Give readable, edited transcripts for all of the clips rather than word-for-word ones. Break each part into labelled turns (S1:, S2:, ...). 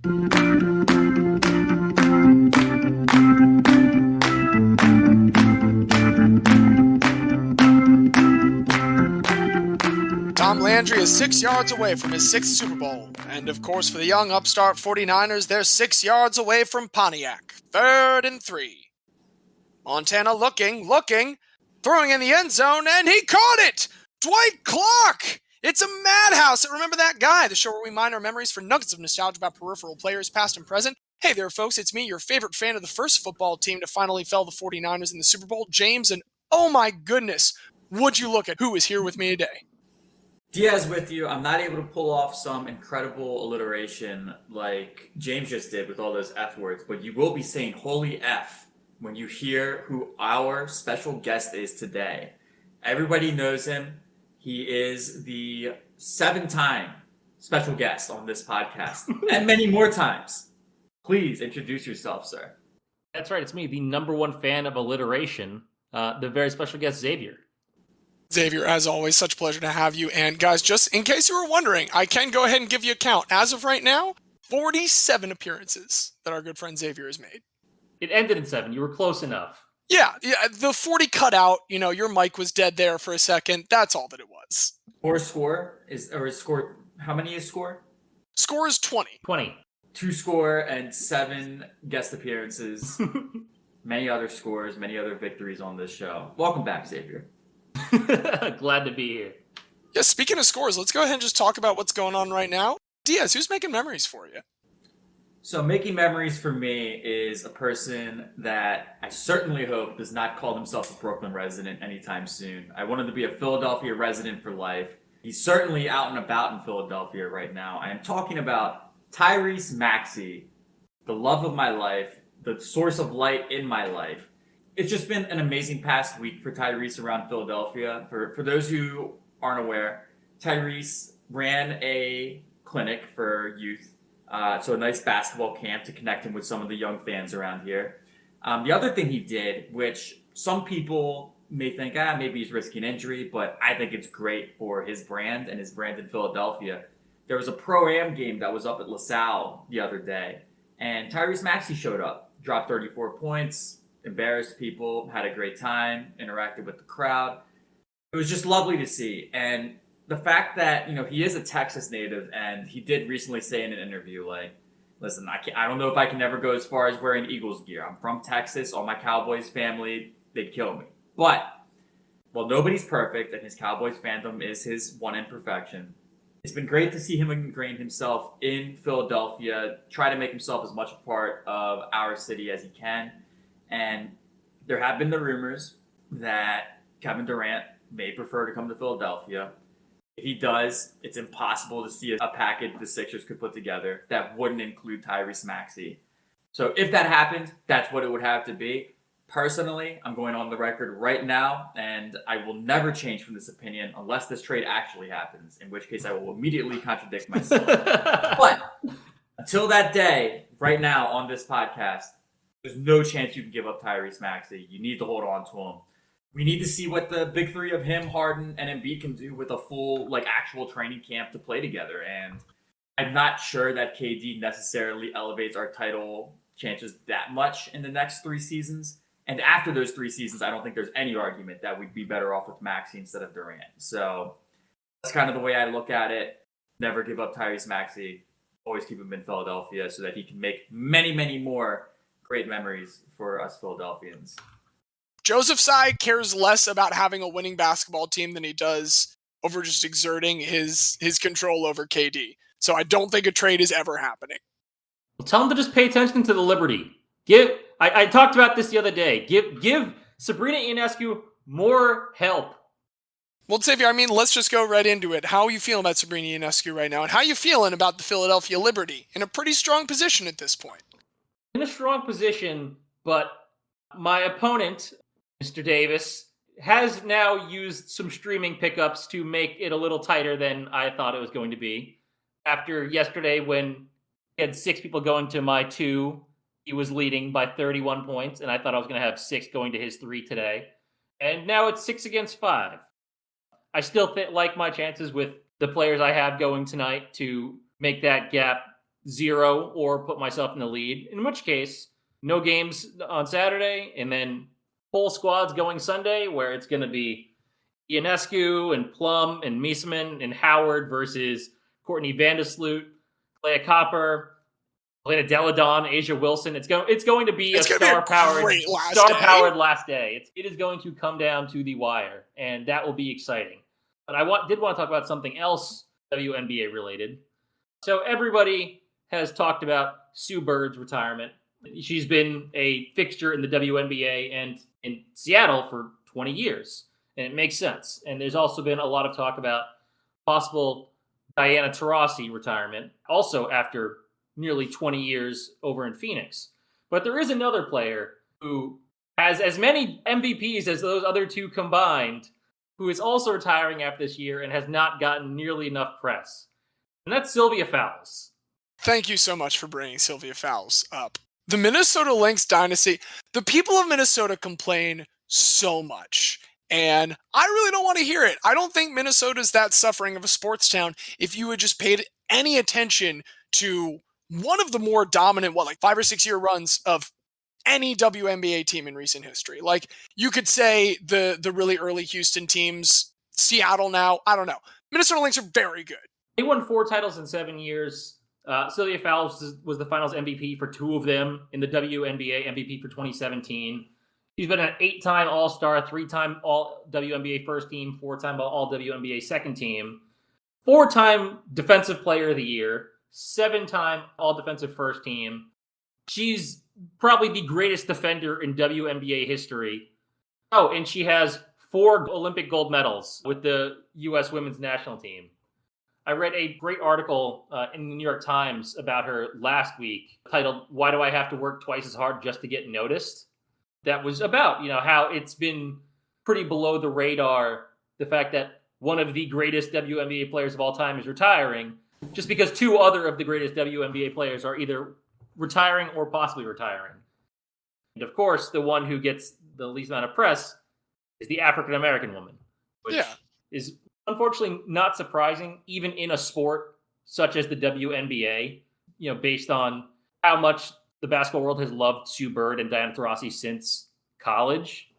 S1: Tom Landry is 6 yards away from his 6th Super Bowl. And of course, for the young upstart 49ers, they're 6 yards away from Pontiac. 3rd and 3. Montana looking, throwing in the end zone, and he caught it! Dwight Clark! It's a madhouse. Remember that guy? The show where we mine our memories for nuggets of nostalgia about peripheral players, past and present. Hey there, folks. It's me, your favorite fan of the first football team to finally fell the 49ers in the Super Bowl, James, and oh my goodness, would you look at who is here with me today?
S2: Diaz with you. I'm not able to pull off some incredible alliteration like James just did with all those F words, but you will be saying holy F when you hear who our special guest is today. Everybody knows him. He is the 7-time special guest on this podcast and many more times. Please introduce yourself, sir.
S3: That's right. It's me, the #1 fan of alliteration, the very special guest Xavier.
S1: Xavier, as always, such a pleasure to have you. And guys, just in case you were wondering, I can go ahead and give you a count. As of right now, 47 appearances that our good friend Xavier has made.
S3: It ended in 7. You were close enough.
S1: Yeah, the 40 cut out, your mic was dead there for a second. That's all that it was.
S2: Score, how many is score?
S1: Score is 20.
S3: 20. 2
S2: score and 7 guest appearances. Many other scores, many other victories on this show. Welcome back, Xavier.
S3: Glad to be here.
S1: Yeah, speaking of scores, let's go ahead and just talk about what's going on right now. Diaz, who's making memories for you?
S2: So making memories for me is a person that I certainly hope does not call himself a Brooklyn resident anytime soon. I want him to be a Philadelphia resident for life. He's certainly out and about in Philadelphia right now. I am talking about Tyrese Maxey, the love of my life, the source of light in my life. It's just been an amazing past week for Tyrese around Philadelphia. For those who aren't aware, Tyrese ran a clinic for youth. So a nice basketball camp to connect him with some of the young fans around here. The other thing he did, which some people may think, maybe he's risking injury, but I think it's great for his brand and his brand in Philadelphia. There was a Pro-Am game that was up at LaSalle the other day, and Tyrese Maxey showed up, dropped 34 points, embarrassed people, had a great time, interacted with the crowd. It was just lovely to see. And the fact that, he is a Texas native, and he did recently say in an interview, listen, I don't know if I can ever go as far as wearing Eagles gear. I'm from Texas. All my Cowboys family, they'd kill me. But, well, nobody's perfect, and his Cowboys fandom is his one imperfection. It's been great to see him ingrain himself in Philadelphia, try to make himself as much a part of our city as he can. And there have been the rumors that Kevin Durant may prefer to come to Philadelphia. If he does, it's impossible to see a package the Sixers could put together that wouldn't include Tyrese Maxey. So if that happened, that's what it would have to be. Personally, I'm going on the record right now, and I will never change from this opinion unless this trade actually happens, in which case I will immediately contradict myself. But until that day, right now on this podcast, there's no chance you can give up Tyrese Maxey. You need to hold on to him. We need to see what the big three of him, Harden, and Embiid can do with a full, actual training camp to play together. And I'm not sure that KD necessarily elevates our title chances that much in the next 3 seasons. And after those 3 seasons, I don't think there's any argument that we'd be better off with Maxey instead of Durant. So that's kind of the way I look at it. Never give up Tyrese Maxey. Always keep him in Philadelphia so that he can make many, many more great memories for us Philadelphians.
S1: Joseph Tsai cares less about having a winning basketball team than he does over just exerting his control over KD. So I don't think a trade is ever happening.
S3: Well, tell him to just pay attention to the Liberty. I talked about this the other day. Give Sabrina Ionescu more help.
S1: Well, Xavier, let's just go right into it. How are you feeling about Sabrina Ionescu right now? And how are you feeling about the Philadelphia Liberty? In a pretty strong position at this point.
S3: In a strong position, but my opponent, Mr. Davis, has now used some streaming pickups to make it a little tighter than I thought it was going to be. After yesterday, when he had 6 people going to my 2, he was leading by 31 points, and I thought I was going to have 6 going to his 3 today. And now it's 6 against 5. I still like my chances with the players I have going tonight to make that gap 0 or put myself in the lead, in which case, no games on Saturday, and then full squads going Sunday, where it's going to be Ionescu and Plum and Meesman and Howard versus Courtney Vandersloot, Clea Copper, Elena Deladon, Asia Wilson. It's going to be a star-powered last day. It is going to come down to the wire, and that will be exciting. But I did want to talk about something else WNBA related. So everybody has talked about Sue Bird's retirement. She's been a fixture in the WNBA and in Seattle for 20 years, and it makes sense. And there's also been a lot of talk about possible Diana Taurasi retirement, also after nearly 20 years over in Phoenix. But there is another player who has as many MVPs as those other two combined, who is also retiring after this year and has not gotten nearly enough press. And that's Sylvia Fowles.
S1: Thank you so much for bringing Sylvia Fowles up. The Minnesota Lynx dynasty, the people of Minnesota complain so much. And I really don't want to hear it. I don't think Minnesota's that suffering of a sports town if you had just paid any attention to one of the more dominant, 5 or 6 year runs of any WNBA team in recent history. Like, you could say the really early Houston teams, Seattle now, I don't know. Minnesota Lynx are very good.
S3: They won 4 titles in 7 years. Sylvia Fowles was the finals MVP for 2 of them, in the WNBA MVP for 2017. She's been an 8-time All-Star, 3-time All-WNBA first team, 4-time All-WNBA second team, 4-time Defensive Player of the Year, 7-time All-Defensive first team. She's probably the greatest defender in WNBA history. Oh, and she has 4 Olympic gold medals with the U.S. women's national team. I read a great article in the New York Times about her last week titled, "Why Do I Have to Work Twice as Hard Just to Get Noticed?" That was about, how it's been pretty below the radar, the fact that one of the greatest WNBA players of all time is retiring, just because 2 other of the greatest WNBA players are either retiring or possibly retiring. And of course, the one who gets the least amount of press is the African-American woman, which is unfortunately not surprising, even in a sport such as the WNBA, based on how much the basketball world has loved Sue Bird and Diana Taurasi since college.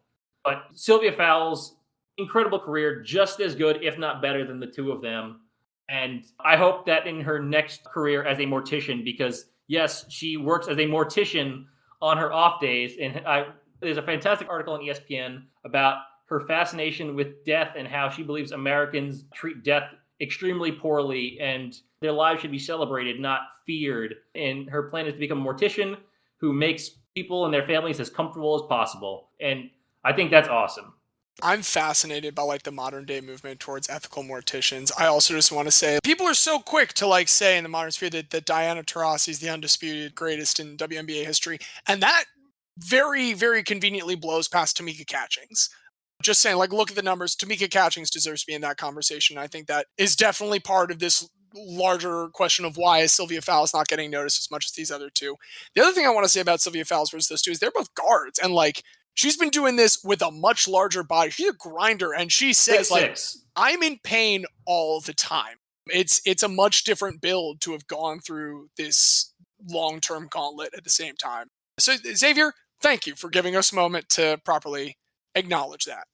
S3: But Sylvia Fowles, incredible career, just as good, if not better than the 2 of them. And I hope that in her next career as a mortician, because yes, she works as a mortician on her off days. And there's a fantastic article on ESPN about her fascination with death and how she believes Americans treat death extremely poorly and their lives should be celebrated, not feared. And her plan is to become a mortician who makes people and their families as comfortable as possible. And I think that's awesome.
S1: I'm fascinated by the modern day movement towards ethical morticians. I also just want to say, people are so quick to say in the modern sphere that Diana Taurasi is the undisputed greatest in WNBA history. And that very, very conveniently blows past Tamika Catchings. Just saying, look at the numbers. Tamika Catchings deserves to be in that conversation. I think that is definitely part of this larger question of why is Sylvia Fowles not getting noticed as much as these other 2. The other thing I want to say about Sylvia Fowles versus those 2 is they're both guards. And she's been doing this with a much larger body. She's a grinder. And she says,
S3: 6'6".
S1: I'm in pain all the time. It's a much different build to have gone through this long-term gauntlet at the same time. So Xavier, thank you for giving us a moment to properly acknowledge that.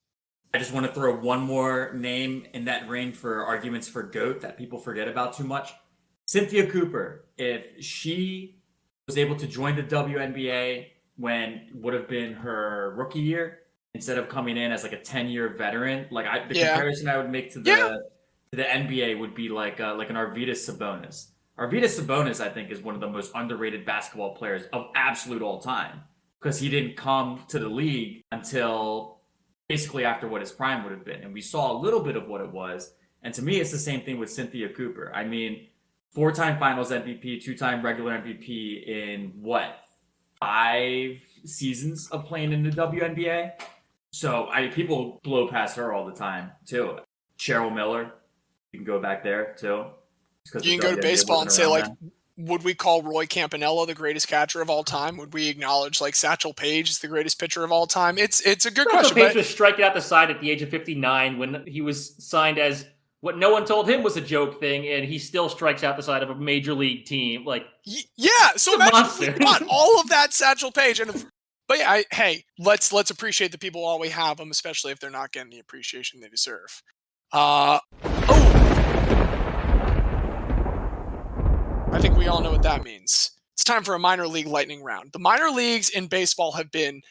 S2: I just want to throw one more name in that ring for arguments for GOAT that people forget about too much. Cynthia Cooper. If she was able to join the WNBA when would have been her rookie year, instead of coming in as a 10-year veteran, comparison I would make to the NBA would be like an Arvydas Sabonis. Arvydas Sabonis, I think, is one of the most underrated basketball players of absolute all time, because he didn't come to the league until basically after what his prime would have been. And we saw a little bit of what it was. And to me, it's the same thing with Cynthia Cooper. I mean, 4-time finals MVP, 2-time regular MVP in 5 seasons of playing in the WNBA. So people blow past her all the time too. Cheryl Miller, you can go back there too.
S1: You can go to baseball and say would we call Roy Campanella the greatest catcher of all time? Would we acknowledge Satchel Paige is the greatest pitcher of all time? It's a good question.
S3: Paige was striking out the side at the age of 59 when he was signed as what no one told him was a joke thing, and he still strikes out the side of a major league team. Like,
S1: yeah, so imagine if we
S3: monster.
S1: got all of that Satchel Paige, but yeah, hey, let's appreciate the people while we have them, especially if they're not getting the appreciation they deserve. I think we all know what that means. It's time for a minor league lightning round. The minor leagues in baseball have been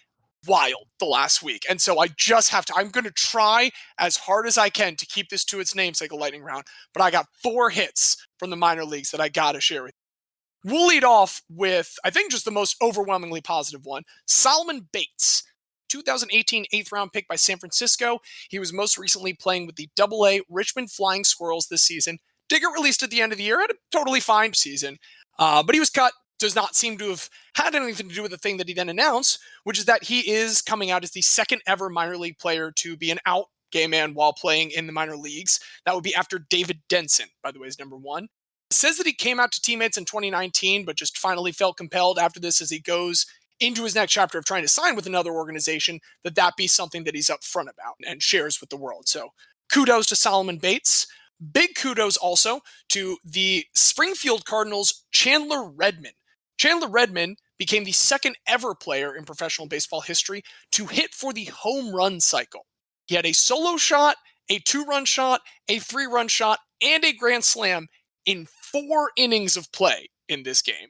S1: wild the last week, and so I just have to, I'm going to try as hard as I can to keep this to its namesake, a lightning round, but I got 4 hits from the minor leagues that I got to share with you. We'll lead off with, I think, just the most overwhelmingly positive one. Solomon Bates, 2018 8th round pick by San Francisco. He was most recently playing with the AA Richmond Flying Squirrels this season. Did get released at the end of the year, had a totally fine season, but he was cut. Does not seem to have had anything to do with the thing that he then announced, which is that he is coming out as the second ever minor league player to be an out gay man while playing in the minor leagues. That would be after David Denson, by the way, is number 1. Says that he came out to teammates in 2019, but just finally felt compelled after this as he goes into his next chapter of trying to sign with another organization, that be something that he's upfront about and shares with the world. So kudos to Solomon Bates. Big kudos also to the Springfield Cardinals' Chandler Redmond. Chandler Redmond became the second ever player in professional baseball history to hit for the home run cycle. He had a solo shot, a 2-run shot, a 3-run shot, and a grand slam in 4 innings of play in this game.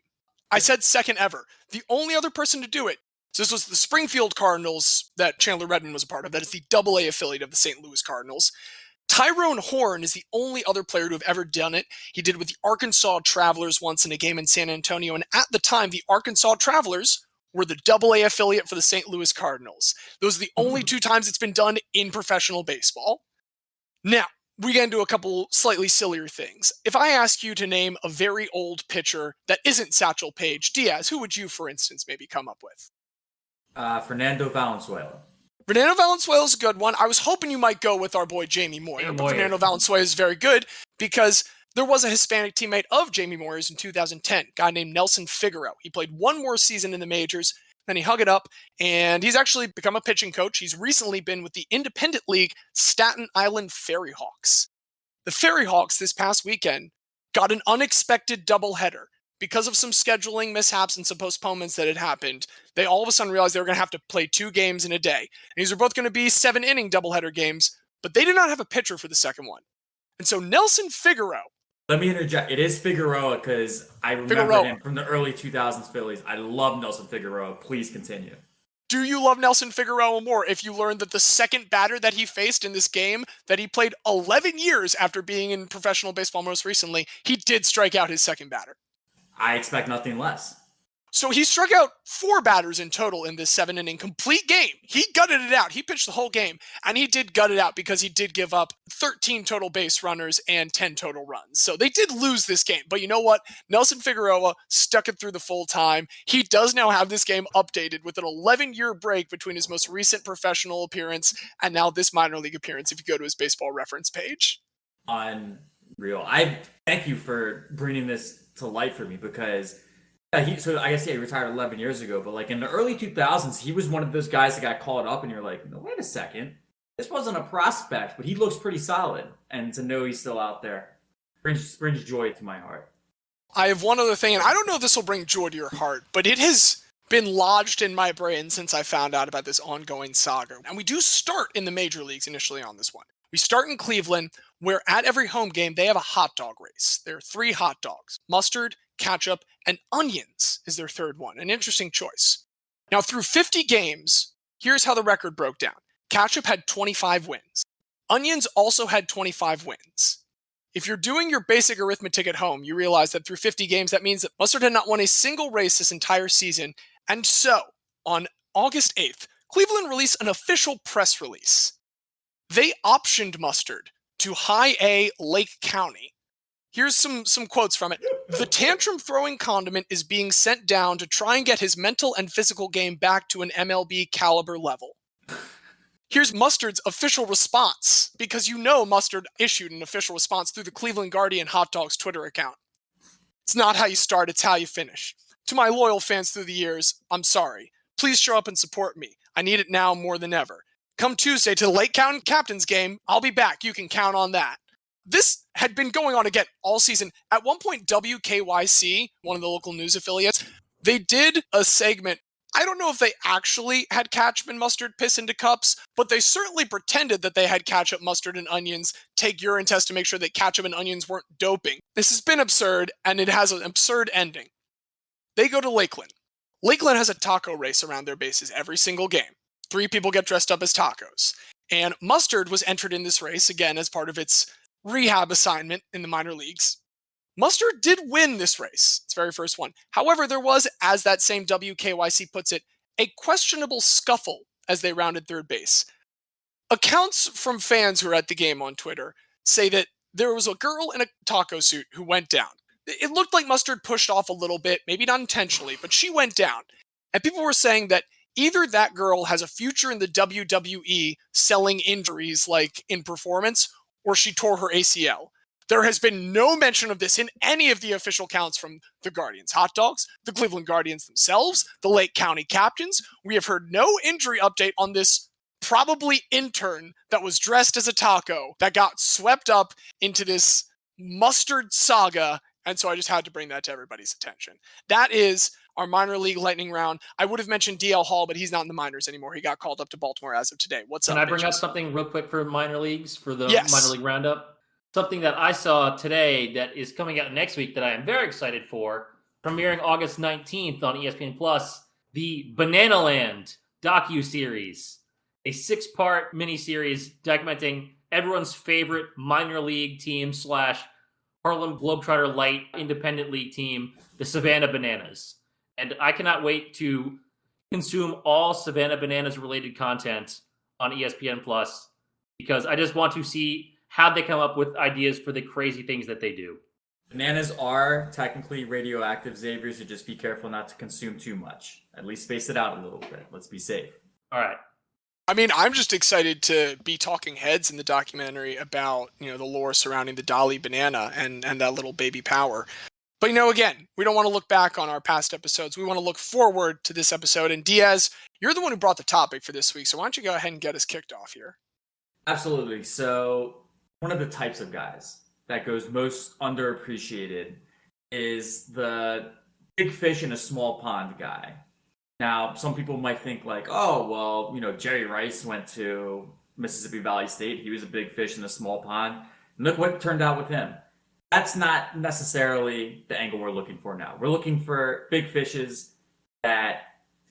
S1: I said second ever. The only other person to do it, so this was the Springfield Cardinals that Chandler Redmond was a part of. That is the AA affiliate of the St. Louis Cardinals. Tyrone Horn is the only other player to have ever done it. He did it with the Arkansas Travelers once in a game in San Antonio, and at the time, the Arkansas Travelers were the AA affiliate for the St. Louis Cardinals. Those are the only 2 times it's been done in professional baseball. Now, we get into a couple slightly sillier things. If I ask you to name a very old pitcher that isn't Satchel Paige, Diaz, who would you, for instance, maybe come up with?
S2: Fernando Valenzuela.
S1: Fernando Valenzuela is a good one. I was hoping you might go with our boy Jamie Moyer, but Fernando Valenzuela is very good because there was a Hispanic teammate of Jamie Moyer's in 2010, a guy named Nelson Figueroa. He played 1 more season in the majors, then he hung it up, and he's actually become a pitching coach. He's recently been with the independent league Staten Island Ferry Hawks. The Ferry Hawks this past weekend got an unexpected doubleheader. Because of some scheduling mishaps and some postponements that had happened, they all of a sudden realized they were going to have to play 2 games in a day. And these are both going to be 7-inning doubleheader games, but they did not have a pitcher for the second one. And so Nelson Figueroa.
S2: Let me interject. It is Figueroa because I remember him from the early 2000s Phillies. I love Nelson Figueroa. Please continue.
S1: Do you love Nelson Figueroa more if you learned that the second batter that he faced in this game, that he played 11 years after being in professional baseball most recently, he did strike out his second batter?
S2: I expect nothing less.
S1: So he struck out 4 batters in total in this 7-inning complete game. He gutted it out. He pitched the whole game, and he did gut it out because he did give up 13 total base runners and 10 total runs. So they did lose this game. But you know what? Nelson Figueroa stuck it through the full time. He does now have this game updated with an 11-year break between his most recent professional appearance and now this minor league appearance if you go to his baseball reference page.
S2: Unreal. I thank you for bringing this to light for me because he retired 11 years ago, but like in the early 2000s, he was one of those guys that got called up and you're like, no, wait a second. This wasn't a prospect, but he looks pretty solid. And to know he's still out there brings joy to my heart.
S1: I have one other thing, and I don't know if this will bring joy to your heart, but it has been lodged in my brain since I found out about this ongoing saga. And we do start in the major leagues initially on this one. We start in Cleveland, where at every home game, they have a hot dog race. There are 3 hot dogs: mustard, ketchup, and onions is their third one. An interesting choice. Now, through 50 games, here's how the record broke down. Ketchup had 25 wins. Onions also had 25 wins. If you're doing your basic arithmetic at home, you realize that through 50 games, that means that mustard had not won a single race this entire season. And so, on August 8th, Cleveland released an official press release. They optioned mustard to High A Lake County. Here's some quotes from it. The tantrum-throwing condiment is being sent down to try and get his mental and physical game back to an MLB caliber level. Here's Mustard's official response, because you know Mustard issued an official response through the Cleveland Guardian Hot Dogs Twitter account. It's not how you start, it's how you finish. To my loyal fans through the years, I'm sorry. Please show up and support me. I need it now more than ever. Come Tuesday to the Lake County Captains game, I'll be back. You can count on that. This had been going on again all season. At one point, WKYC, one of the local news affiliates, they did a segment. I don't know if they actually had ketchup and mustard piss into cups, but they certainly pretended that they had ketchup, mustard, and onions take urine tests to make sure that ketchup and onions weren't doping. This has been absurd, and it has an absurd ending. They go to Lakeland. Lakeland has a taco race around their bases every single game. 3 people get dressed up as tacos. And Mustard was entered in this race, again, as part of its rehab assignment in the minor leagues. Mustard did win this race, its very first one. However, there was, as that same WKYC puts it, a questionable scuffle as they rounded third base. Accounts from fans who were at the game on Twitter say that there was a girl in a taco suit who went down. It looked like Mustard pushed off a little bit, maybe not intentionally, but she went down. And people were saying that either that girl has a future in the WWE selling injuries like in performance, or she tore her ACL. There has been no mention of this in any of the official counts from the Guardians Hot Dogs, the Cleveland Guardians themselves, the Lake County Captains. We have heard no injury update on this probably intern that was dressed as a taco that got swept up into this Mustard saga. And so I just had to bring that to everybody's attention. That is our minor league lightning round. I would have mentioned DL Hall, but he's not in the minors anymore. He got called up to Baltimore as of today. What's up?
S3: Can I bring up
S1: bitches?
S3: something real quick for minor leagues, for the
S1: Yes.
S3: minor league roundup? Something that I saw today that is coming out next week that I am very excited for, premiering August 19th on ESPN Plus, the Banana Land docu-series, a 6-part miniseries documenting everyone's favorite minor league team / Harlem Globetrotter Light independent league team, the Savannah Bananas. And I cannot wait to consume all Savannah Bananas related content on ESPN Plus, because I just want to see how they come up with ideas for the crazy things that they do.
S2: Bananas are technically radioactive, Xavier, so just be careful not to consume too much. At least space it out a little bit. Let's be safe.
S3: All right.
S1: I mean, I'm just excited to be talking heads in the documentary about, the lore surrounding the Dolly banana and that little baby power. But, again, we don't want to look back on our past episodes. We want to look forward to this episode. And Diaz, you're the one who brought the topic for this week, so why don't you go ahead and get us kicked off here?
S2: Absolutely. So one of the types of guys that goes most underappreciated is the big fish in a small pond guy. Now, some people might think like, oh, well, Jerry Rice went to Mississippi Valley State. He was a big fish in a small pond. And look what turned out with him. That's not necessarily the angle we're looking for now. We're looking for big fishes that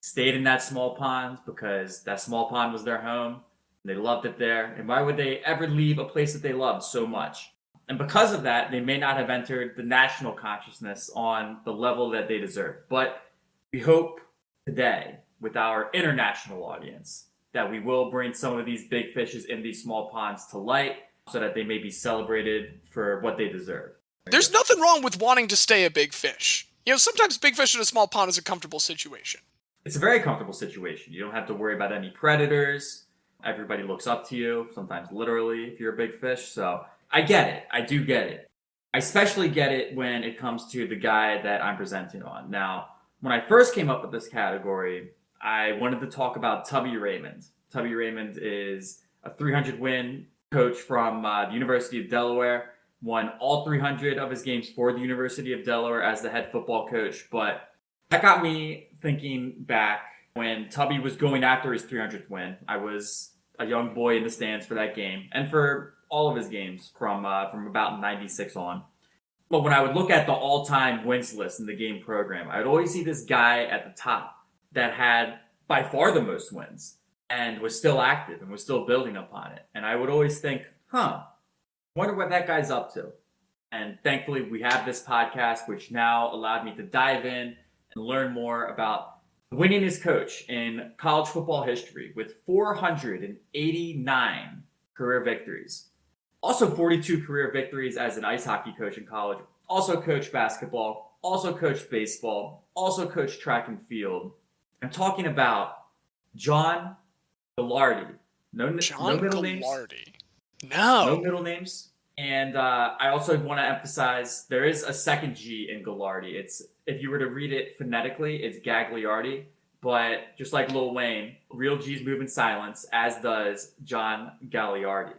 S2: stayed in that small pond because that small pond was their home. They loved it there. And why would they ever leave a place that they loved so much? And because of that, they may not have entered the national consciousness on the level that they deserve. But we hope today, with our international audience, that we will bring some of these big fishes in these small ponds to light so that they may be celebrated for what they deserve.
S1: There's nothing wrong with wanting to stay a big fish. Sometimes big fish in a small pond is a comfortable situation.
S2: It's a very comfortable situation. You don't have to worry about any predators. Everybody looks up to you, sometimes literally, if you're a big fish. So I get it. I do get it. I especially get it when it comes to the guy that I'm presenting on. Now, when I first came up with this category, I wanted to talk about Tubby Raymond. Tubby Raymond is a 300-win coach from the University of Delaware, won all 300 of his games for the University of Delaware as the head football coach. But that got me thinking back when Tubby was going after his 300th win. I was a young boy in the stands for that game and for all of his games from about 96 on. But when I would look at the all-time wins list in the game program, I would always see this guy at the top that had by far the most wins and was still active and was still building upon it. And I would always think, wonder what that guy's up to. And thankfully, we have this podcast, which now allowed me to dive in and learn more about the winningest coach in college football history with 489 career victories. Also 42 career victories as an ice hockey coach in college. Also coached basketball. Also coached baseball. Also coached track and field. I'm talking about John Galliardi. No middle names. No middle names. And I also want to emphasize there is a second G in Galliardi. It's, if you were to read it phonetically, it's Gagliardi. But just like Lil Wayne, real G's move in silence, as does John Gagliardi.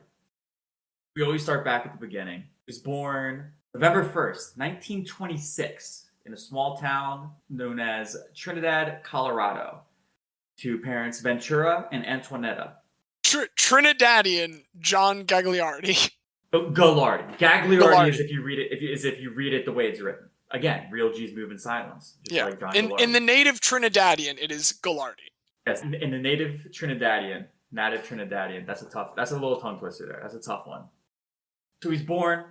S2: We always start back at the beginning. He was born November 1st, 1926, in a small town known as Trinidad, Colorado, to parents Ventura and Antoinetta.
S1: Trinidadian John Gagliardi.
S2: Gagliardi. Gagliardi
S1: Gagliardi.
S2: is if you read it the way it's written. Again, real G's move in silence. Just like John Gagliardi.
S1: In the native Trinidadian, it is Gagliardi.
S2: Yes, in the native Trinidadian, that's a little tongue twister there. That's a tough one. So he's born,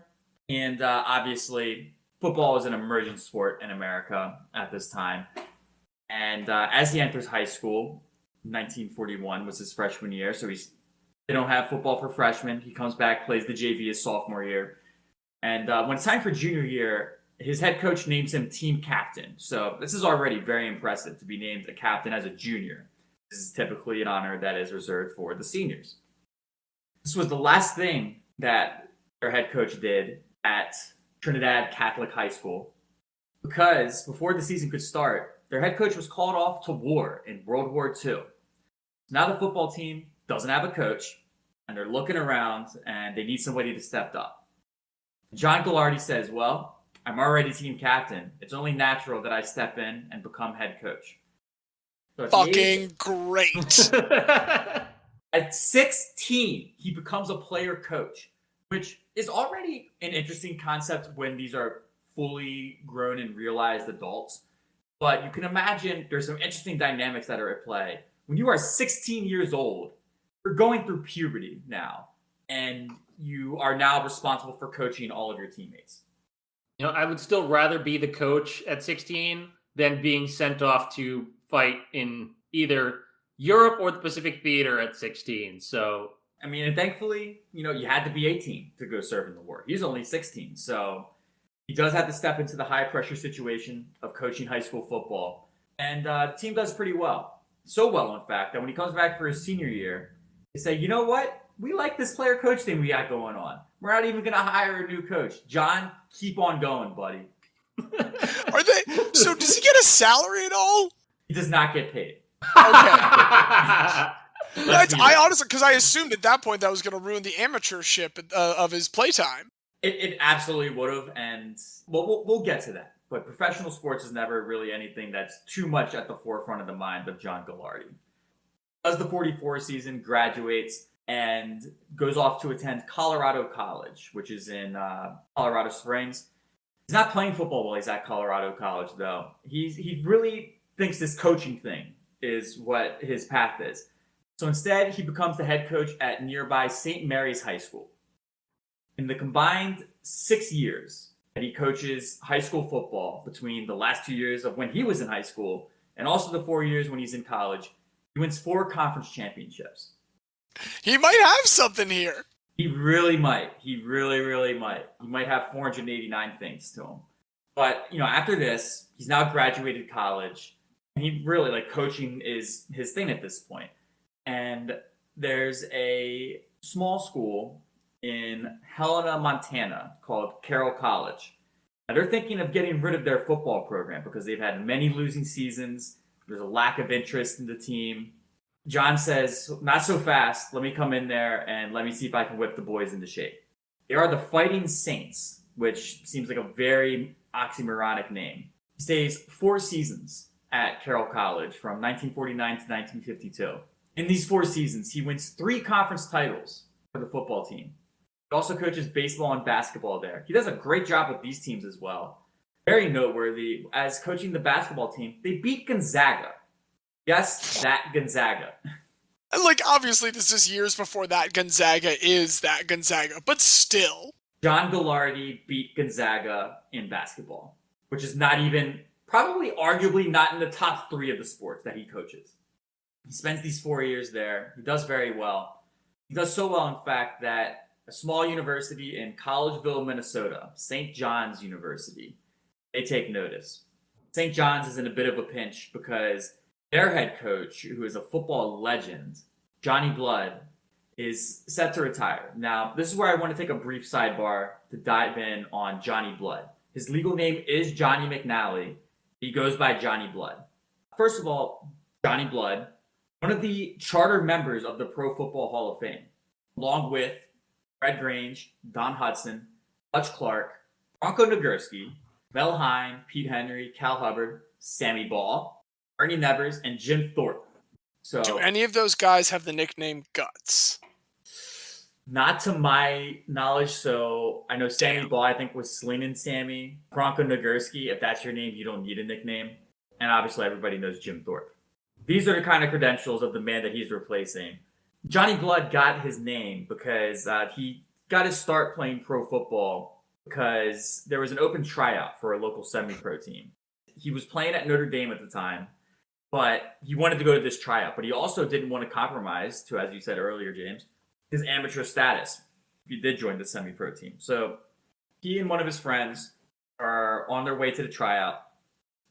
S2: and obviously football is an emerging sport in America at this time. And as he enters high school, 1941 was his freshman year, so they don't have football for freshmen. He comes back, plays the JV his sophomore year. And when it's time for junior year, his head coach names him team captain. So this is already very impressive to be named a captain as a junior. This is typically an honor that is reserved for the seniors. This was the last thing that their head coach did at Trinidad Catholic High School, because before the season could start, their head coach was called off to war in World War II. Now the football team doesn't have a coach, and they're looking around, and they need somebody to step up. John Gagliardi says, well, I'm already team captain. It's only natural that I step in and become head coach. So
S1: Fucking great.
S2: At 16, he becomes a player coach, which is already an interesting concept when these are fully grown and realized adults. But you can imagine there's some interesting dynamics that are at play. When you are 16 years old, you're going through puberty now, and you are now responsible for coaching all of your teammates.
S3: You know, I would still rather be the coach at 16 than being sent off to fight in either Europe or the Pacific Theater at 16. So,
S2: I mean, and thankfully, you had to be 18 to go serve in the war. He's only 16, so he does have to step into the high-pressure situation of coaching high school football. And the team does pretty well. So well, in fact, that when he comes back for his senior year, they say, you know what? We like this player-coach thing we got going on. We're not even going to hire a new coach. John, keep on going, buddy.
S1: So does he get a salary at all?
S2: He does not get paid.
S1: Okay. I honestly, because I assumed at that point that was going to ruin the amateurship of his playtime.
S2: It absolutely would have, and we'll get to that. But professional sports is never really anything that's too much at the forefront of the mind of John Gagliardi. Does the 44 season, graduates, and goes off to attend Colorado College, which is in Colorado Springs. He's not playing football while he's at Colorado College, though. He really thinks this coaching thing is what his path is. So instead, he becomes the head coach at nearby St. Mary's High School. In the combined 6 years that he coaches high school football, between the last 2 years of when he was in high school and also the 4 years when he's in college, he wins 4 conference championships.
S1: He might have something here.
S2: He really might. He really, really might. He might have 489 things to him. But, after this, he's now graduated college. And he really, coaching is his thing at this point. And there's a small school in Helena, Montana called Carroll College. Now, they're thinking of getting rid of their football program because they've had many losing seasons. There's a lack of interest in the team. John says, not so fast. Let me come in there and let me see if I can whip the boys into shape. They are the Fighting Saints, which seems like a very oxymoronic name. He stays 4 seasons at Carroll College from 1949 to 1952. In these 4 seasons, he wins 3 conference titles for the football team. He also coaches baseball and basketball there. He does a great job with these teams as well. Very noteworthy, as coaching the basketball team, they beat Gonzaga. Yes, that Gonzaga.
S1: And obviously this is years before that Gonzaga is that Gonzaga, but still.
S2: John Gagliardi beat Gonzaga in basketball, which is not even, probably arguably not in the top 3 of the sports that he coaches. He spends these 4 years there. He does very well. He does so well, in fact, that a small university in Collegeville, Minnesota, St. John's University, they take notice. St. John's is in a bit of a pinch because their head coach, who is a football legend, Johnny Blood, is set to retire. Now, this is where I want to take a brief sidebar to dive in on Johnny Blood. His legal name is Johnny McNally. He goes by Johnny Blood. First of all, Johnny Blood, one of the charter members of the Pro Football Hall of Fame, along with Fred Grange, Don Hudson, Hutch Clark, Bronco Nagurski, Mel Hine, Pete Henry, Cal Hubbard, Sammy Ball, Ernie Nevers, and Jim Thorpe. So,
S1: do any of those guys have the nickname Guts?
S2: not to my knowledge. So I know Sammy Ball, I think, was Slingin' Sammy. Bronco Nagurski, if that's your name, you don't need a nickname. And obviously everybody knows Jim Thorpe. These are the kind of credentials of the man that he's replacing. Johnny Blood got his name because he got his start playing pro football because there was an open tryout for a local semi-pro team. He was playing at Notre Dame at the time, but he wanted to go to this tryout. But he also didn't want to compromise to, as you said earlier, James, his amateur status if he did join the semi-pro team. So he and one of his friends are on their way to the tryout,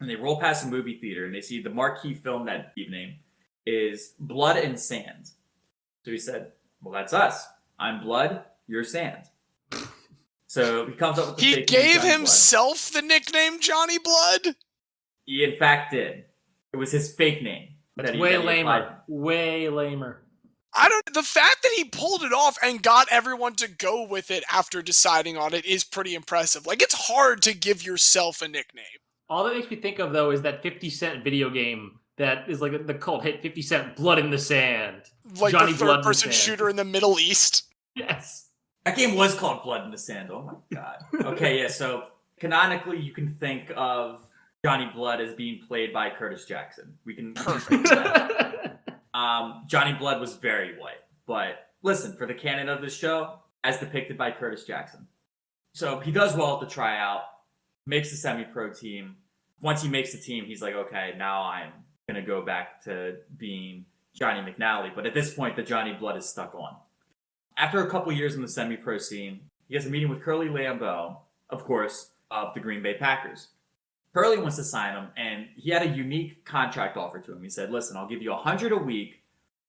S2: and they roll past a movie theater, and they see the marquee film that evening is Blood and Sand. So he said, well, that's us. I'm Blood, you're Sand. So he comes up with the
S1: He
S2: fake
S1: gave
S2: name
S1: himself the nickname Johnny Blood?
S2: He in fact did. It was his fake name.
S3: That's way lamer. Way lamer.
S1: The fact that he pulled it off and got everyone to go with it after deciding on it is pretty impressive. Like, it's hard to give yourself a nickname.
S3: All that makes me think of, though, is that 50 Cent video game that is like the cult hit 50 Cent Blood in the Sand.
S1: Like
S3: Johnny
S1: the
S3: Blood
S1: third-person shooter in the Middle East.
S3: Yes.
S2: That game was called Blood in the Sand. Oh my god. Okay, yeah, so canonically you can think of Johnny Blood as being played by Curtis Jackson. We can think that. Johnny Blood was very white. But listen, for the canon of this show, as depicted by Curtis Jackson. So he does well at the tryout, makes the semi-pro team. Once he makes the team, he's like, okay, now I'm going to go back to being Johnny McNally. But at this point, the Johnny Blood is stuck on. After a couple years in the semi-pro scene, he has a meeting with Curly Lambeau, of course, of the Green Bay Packers. Curly wants to sign him, and he had a unique contract offer to him. He said, listen, I'll give you $100 a week,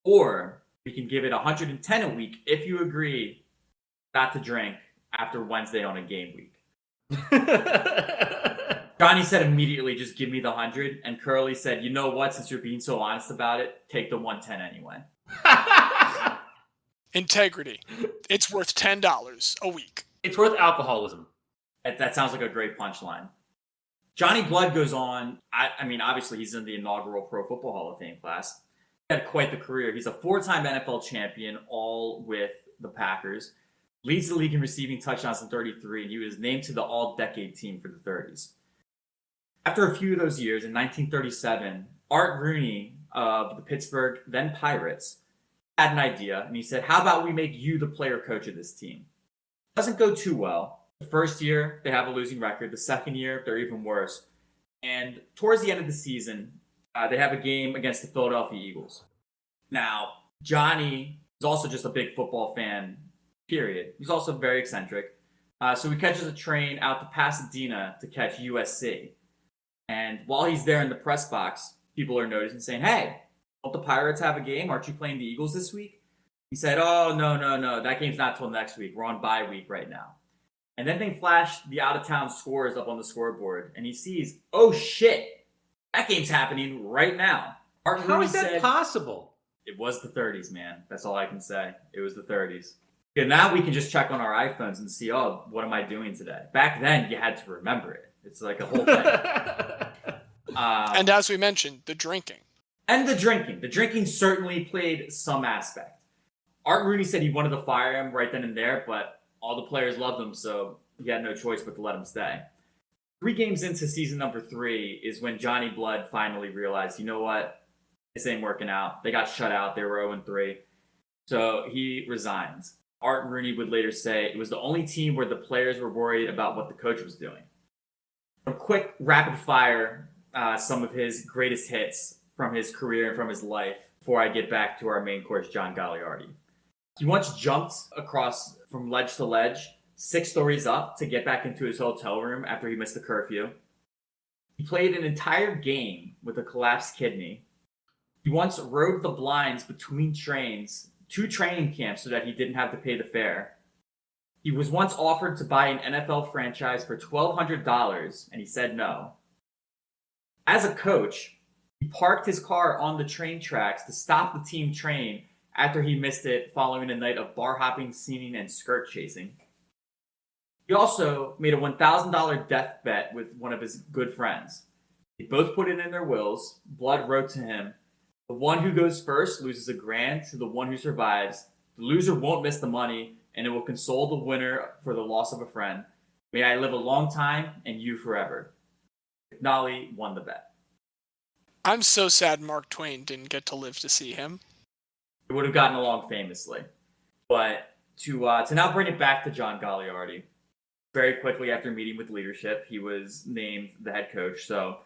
S2: or we can give it $110 a week if you agree not to drink after Wednesday on a game week. Johnny said immediately, just give me the 100. And Curly said, you know what? Since you're being so honest about it, take the 110 anyway.
S1: Integrity. It's worth $10 a week.
S3: It's worth alcoholism.
S2: That sounds like a great punchline. Johnny Blood goes on. I mean, obviously, he's in the inaugural Pro Football Hall of Fame class. He had quite the career. He's a 4-time NFL champion, all with the Packers. Leads the league in receiving touchdowns in 33, and he was named to the All-Decade team for the 30s. After a few of those years, in 1937, Art Rooney of the Pittsburgh, then Pirates, had an idea, and he said, how about we make you the player coach of this team? Doesn't go too well. The first year, they have a losing record. The second year, they're even worse. And towards the end of the season, they have a game against the Philadelphia Eagles. Now, Johnny is also just a big football fan, period. He's also very eccentric. So he catches a train out to Pasadena to catch USC. And while he's there in the press box, people are noticing, saying, hey, don't the Pirates have a game? Aren't you playing the Eagles this week? He said, oh, no. That game's not till next week. We're on bye week right now. And then they flash the out-of-town scores up on the scoreboard, and he sees, oh, shit, that game's happening right now.
S3: How is that possible?
S2: It was the 30s, man. That's all I can say. It was the 30s. And now we can just check on our iPhones and see, oh, what am I doing today? Back then, you had to remember it. It's like a whole thing.
S1: And as we mentioned, the drinking.
S2: And the drinking. The drinking certainly played some aspect. Art Rooney said he wanted to fire him right then and there, but all the players loved him, so he had no choice but to let him stay. 3 games into season number 3 is when Johnny Blood finally realized, you know what? This ain't working out. They got shut out. They were 0-3. So he resigns. Art Rooney would later say it was the only team where the players were worried about what the coach was doing. A quick rapid fire, some of his greatest hits from his career and from his life before I get back to our main course, John Gagliardi. He once jumped across from ledge to ledge, 6 stories up to get back into his hotel room after he missed the curfew. He played an entire game with a collapsed kidney. He once rode the blinds between trains to training camps so that he didn't have to pay the fare. He was once offered to buy an NFL franchise for $1,200, and he said no. As a coach, he parked his car on the train tracks to stop the team train after he missed it following a night of bar hopping, singing, and skirt chasing. He also made a $1,000 death bet with one of his good friends. They both put it in their wills. Blood wrote to him, "The one who goes first loses $1,000 to the one who survives. The loser won't miss the money, and it will console the winner for the loss of a friend. May I live a long time and you forever." McNally won the bet.
S1: I'm so sad Mark Twain didn't get to live to see him.
S2: It would have gotten along famously. But to now bring it back to John Gagliardi, very quickly after meeting with leadership, he was named the head coach. So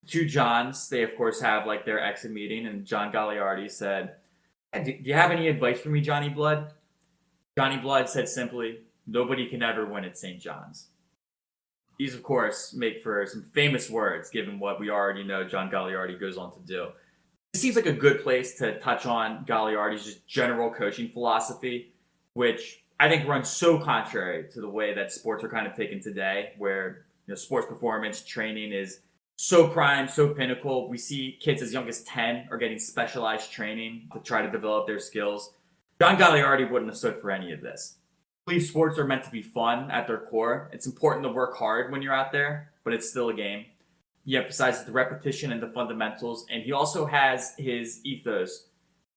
S2: two Johns, they of course have like their exit meeting, and John Gagliardi said, "Hey, do you have any advice for me, Johnny Blood?" Johnny Blood said simply, "Nobody can ever win at St. John's." These, of course, make for some famous words, given what we already know John Gagliardi goes on to do. It seems like a good place to touch on Gagliardi's just general coaching philosophy, which I think runs so contrary to the way that sports are kind of taken today, where sports performance training is so prime, so pinnacle. We see kids as young as 10 are getting specialized training to try to develop their skills. John Gagliardi wouldn't have stood for any of this. I believe sports are meant to be fun at their core. It's important to work hard when you're out there, but it's still a game. He emphasizes the repetition and the fundamentals, and he also has his ethos,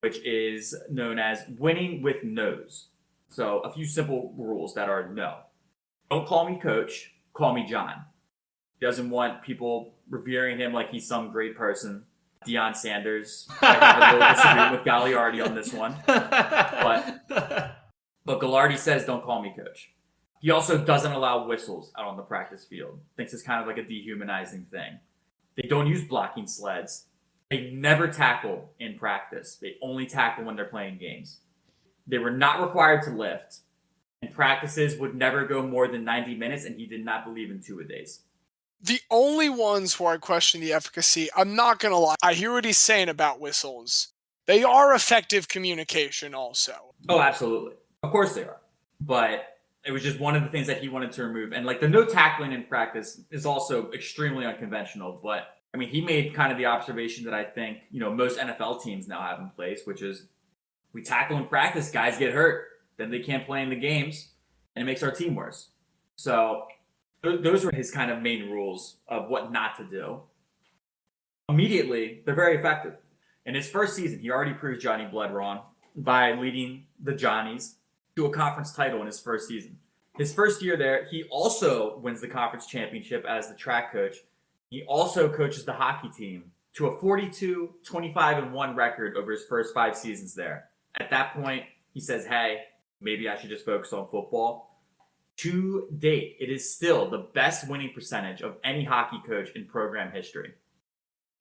S2: which is known as winning with no's. So a few simple rules that are no. Don't call me coach, call me John. He doesn't want people revering him like he's some great person. Deion Sanders, I have a little disagreement with Gagliardi on this one. But Gagliardi says, don't call me coach. He also doesn't allow whistles out on the practice field. Thinks it's kind of like a dehumanizing thing. They don't use blocking sleds. They never tackle in practice. They only tackle when they're playing games. They were not required to lift. And practices would never go more than 90 minutes, and he did not believe in two-a-days.
S1: The only ones where I question the efficacy, I'm not going to lie, I hear what he's saying about whistles. They are effective communication also.
S2: Oh, absolutely. Of course they are. But it was just one of the things that he wanted to remove. And like the no tackling in practice is also extremely unconventional. But I mean, he made kind of the observation that I think, most NFL teams now have in place, which is we tackle in practice, guys get hurt. Then they can't play in the games, and it makes our team worse. So those were his kind of main rules of what not to do. Immediately, they're very effective. In his first season, he already proved Johnny Blood wrong by leading the Johnnies to a conference title in his first season. His first year there, he also wins the conference championship as the track coach. He also coaches the hockey team to a 42-25-1 record over his first 5 seasons there. At that point, he says, hey, maybe I should just focus on football. To date, it is still the best winning percentage of any hockey coach in program history.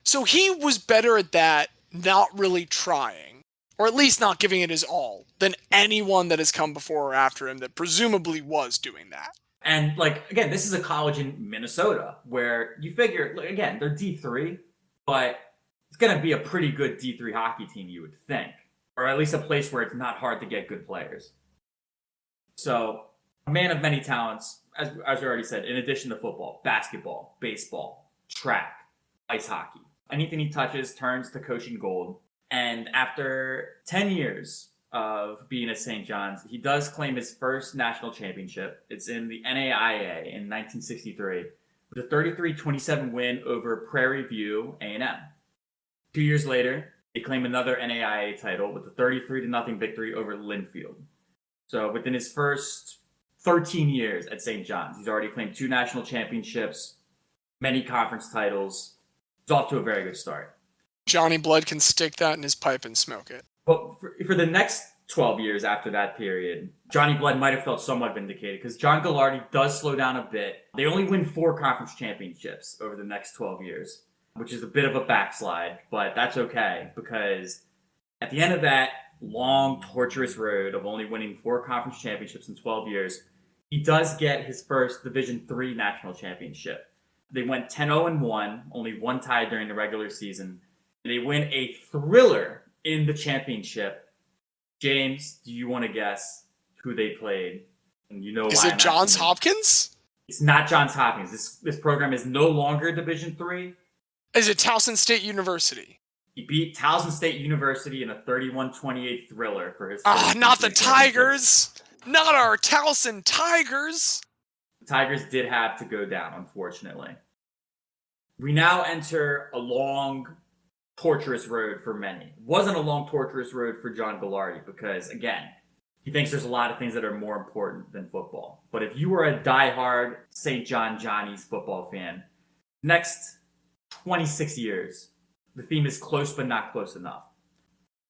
S1: So he was better at that, not really trying, or at least not giving it his all, than anyone that has come before or after him that presumably was doing that.
S2: And, again, this is a college in Minnesota where you figure, again, they're D3, but it's going to be a pretty good D3 hockey team, you would think. Or at least a place where it's not hard to get good players. So, a man of many talents, as I already said, in addition to football, basketball, baseball, track, ice hockey. Anything he touches turns to coaching gold. And after 10 years of being at St. John's, he does claim his first national championship. It's in the NAIA in 1963 with a 33-27 win over Prairie View A&M. 2 years later, they claim another NAIA title with a 33-0 victory over Linfield. So within his first 13 years at St. John's, he's already claimed 2 national championships, many conference titles. It's off to a very good start.
S1: Johnny Blood can stick that in his pipe and smoke it.
S2: But for the next 12 years after that period, Johnny Blood might have felt somewhat vindicated because John Gagliardi does slow down a bit. They only win 4 conference championships over the next 12 years, which is a bit of a backslide, but that's okay because at the end of that long, torturous road of only winning 4 conference championships in 12 years, he does get his first Division III national championship. They went 10-0-1, only 1 tie during the regular season. They win a thriller in the championship. James, do you want to guess who they played? And you know
S1: Is it Johns Hopkins?
S2: It's not Johns Hopkins. This program is no longer Division III.
S1: Is it Towson State University?
S2: He beat Towson State University in a 31-28 thriller for his.
S1: Not the Tigers! Not our Towson Tigers!
S2: The Tigers did have to go down, unfortunately. We now enter a long, torturous road for many. It wasn't a long, torturous road for John Gagliardi because, again, he thinks there's a lot of things that are more important than football. But if you are a diehard St. John Johnny's football fan, next 26 years, the theme is close but not close enough.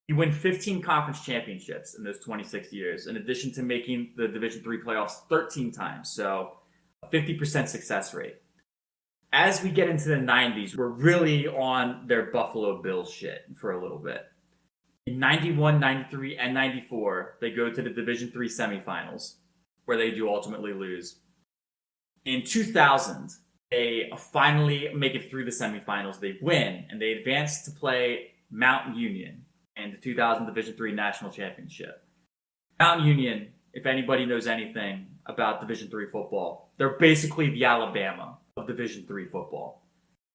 S2: You win 15 conference championships in those 26 years, in addition to making the Division III playoffs 13 times, so a 50% success rate. As we get into the 90s, we're really on their Buffalo Bills shit for a little bit. In 91, 93, and 94, they go to the Division III semifinals, where they do ultimately lose. In 2000, they finally make it through the semifinals. They win, and they advance to play Mount Union in the 2000 Division III National Championship. Mount Union, if anybody knows anything about Division III football, they're basically the Alabama of Division III football,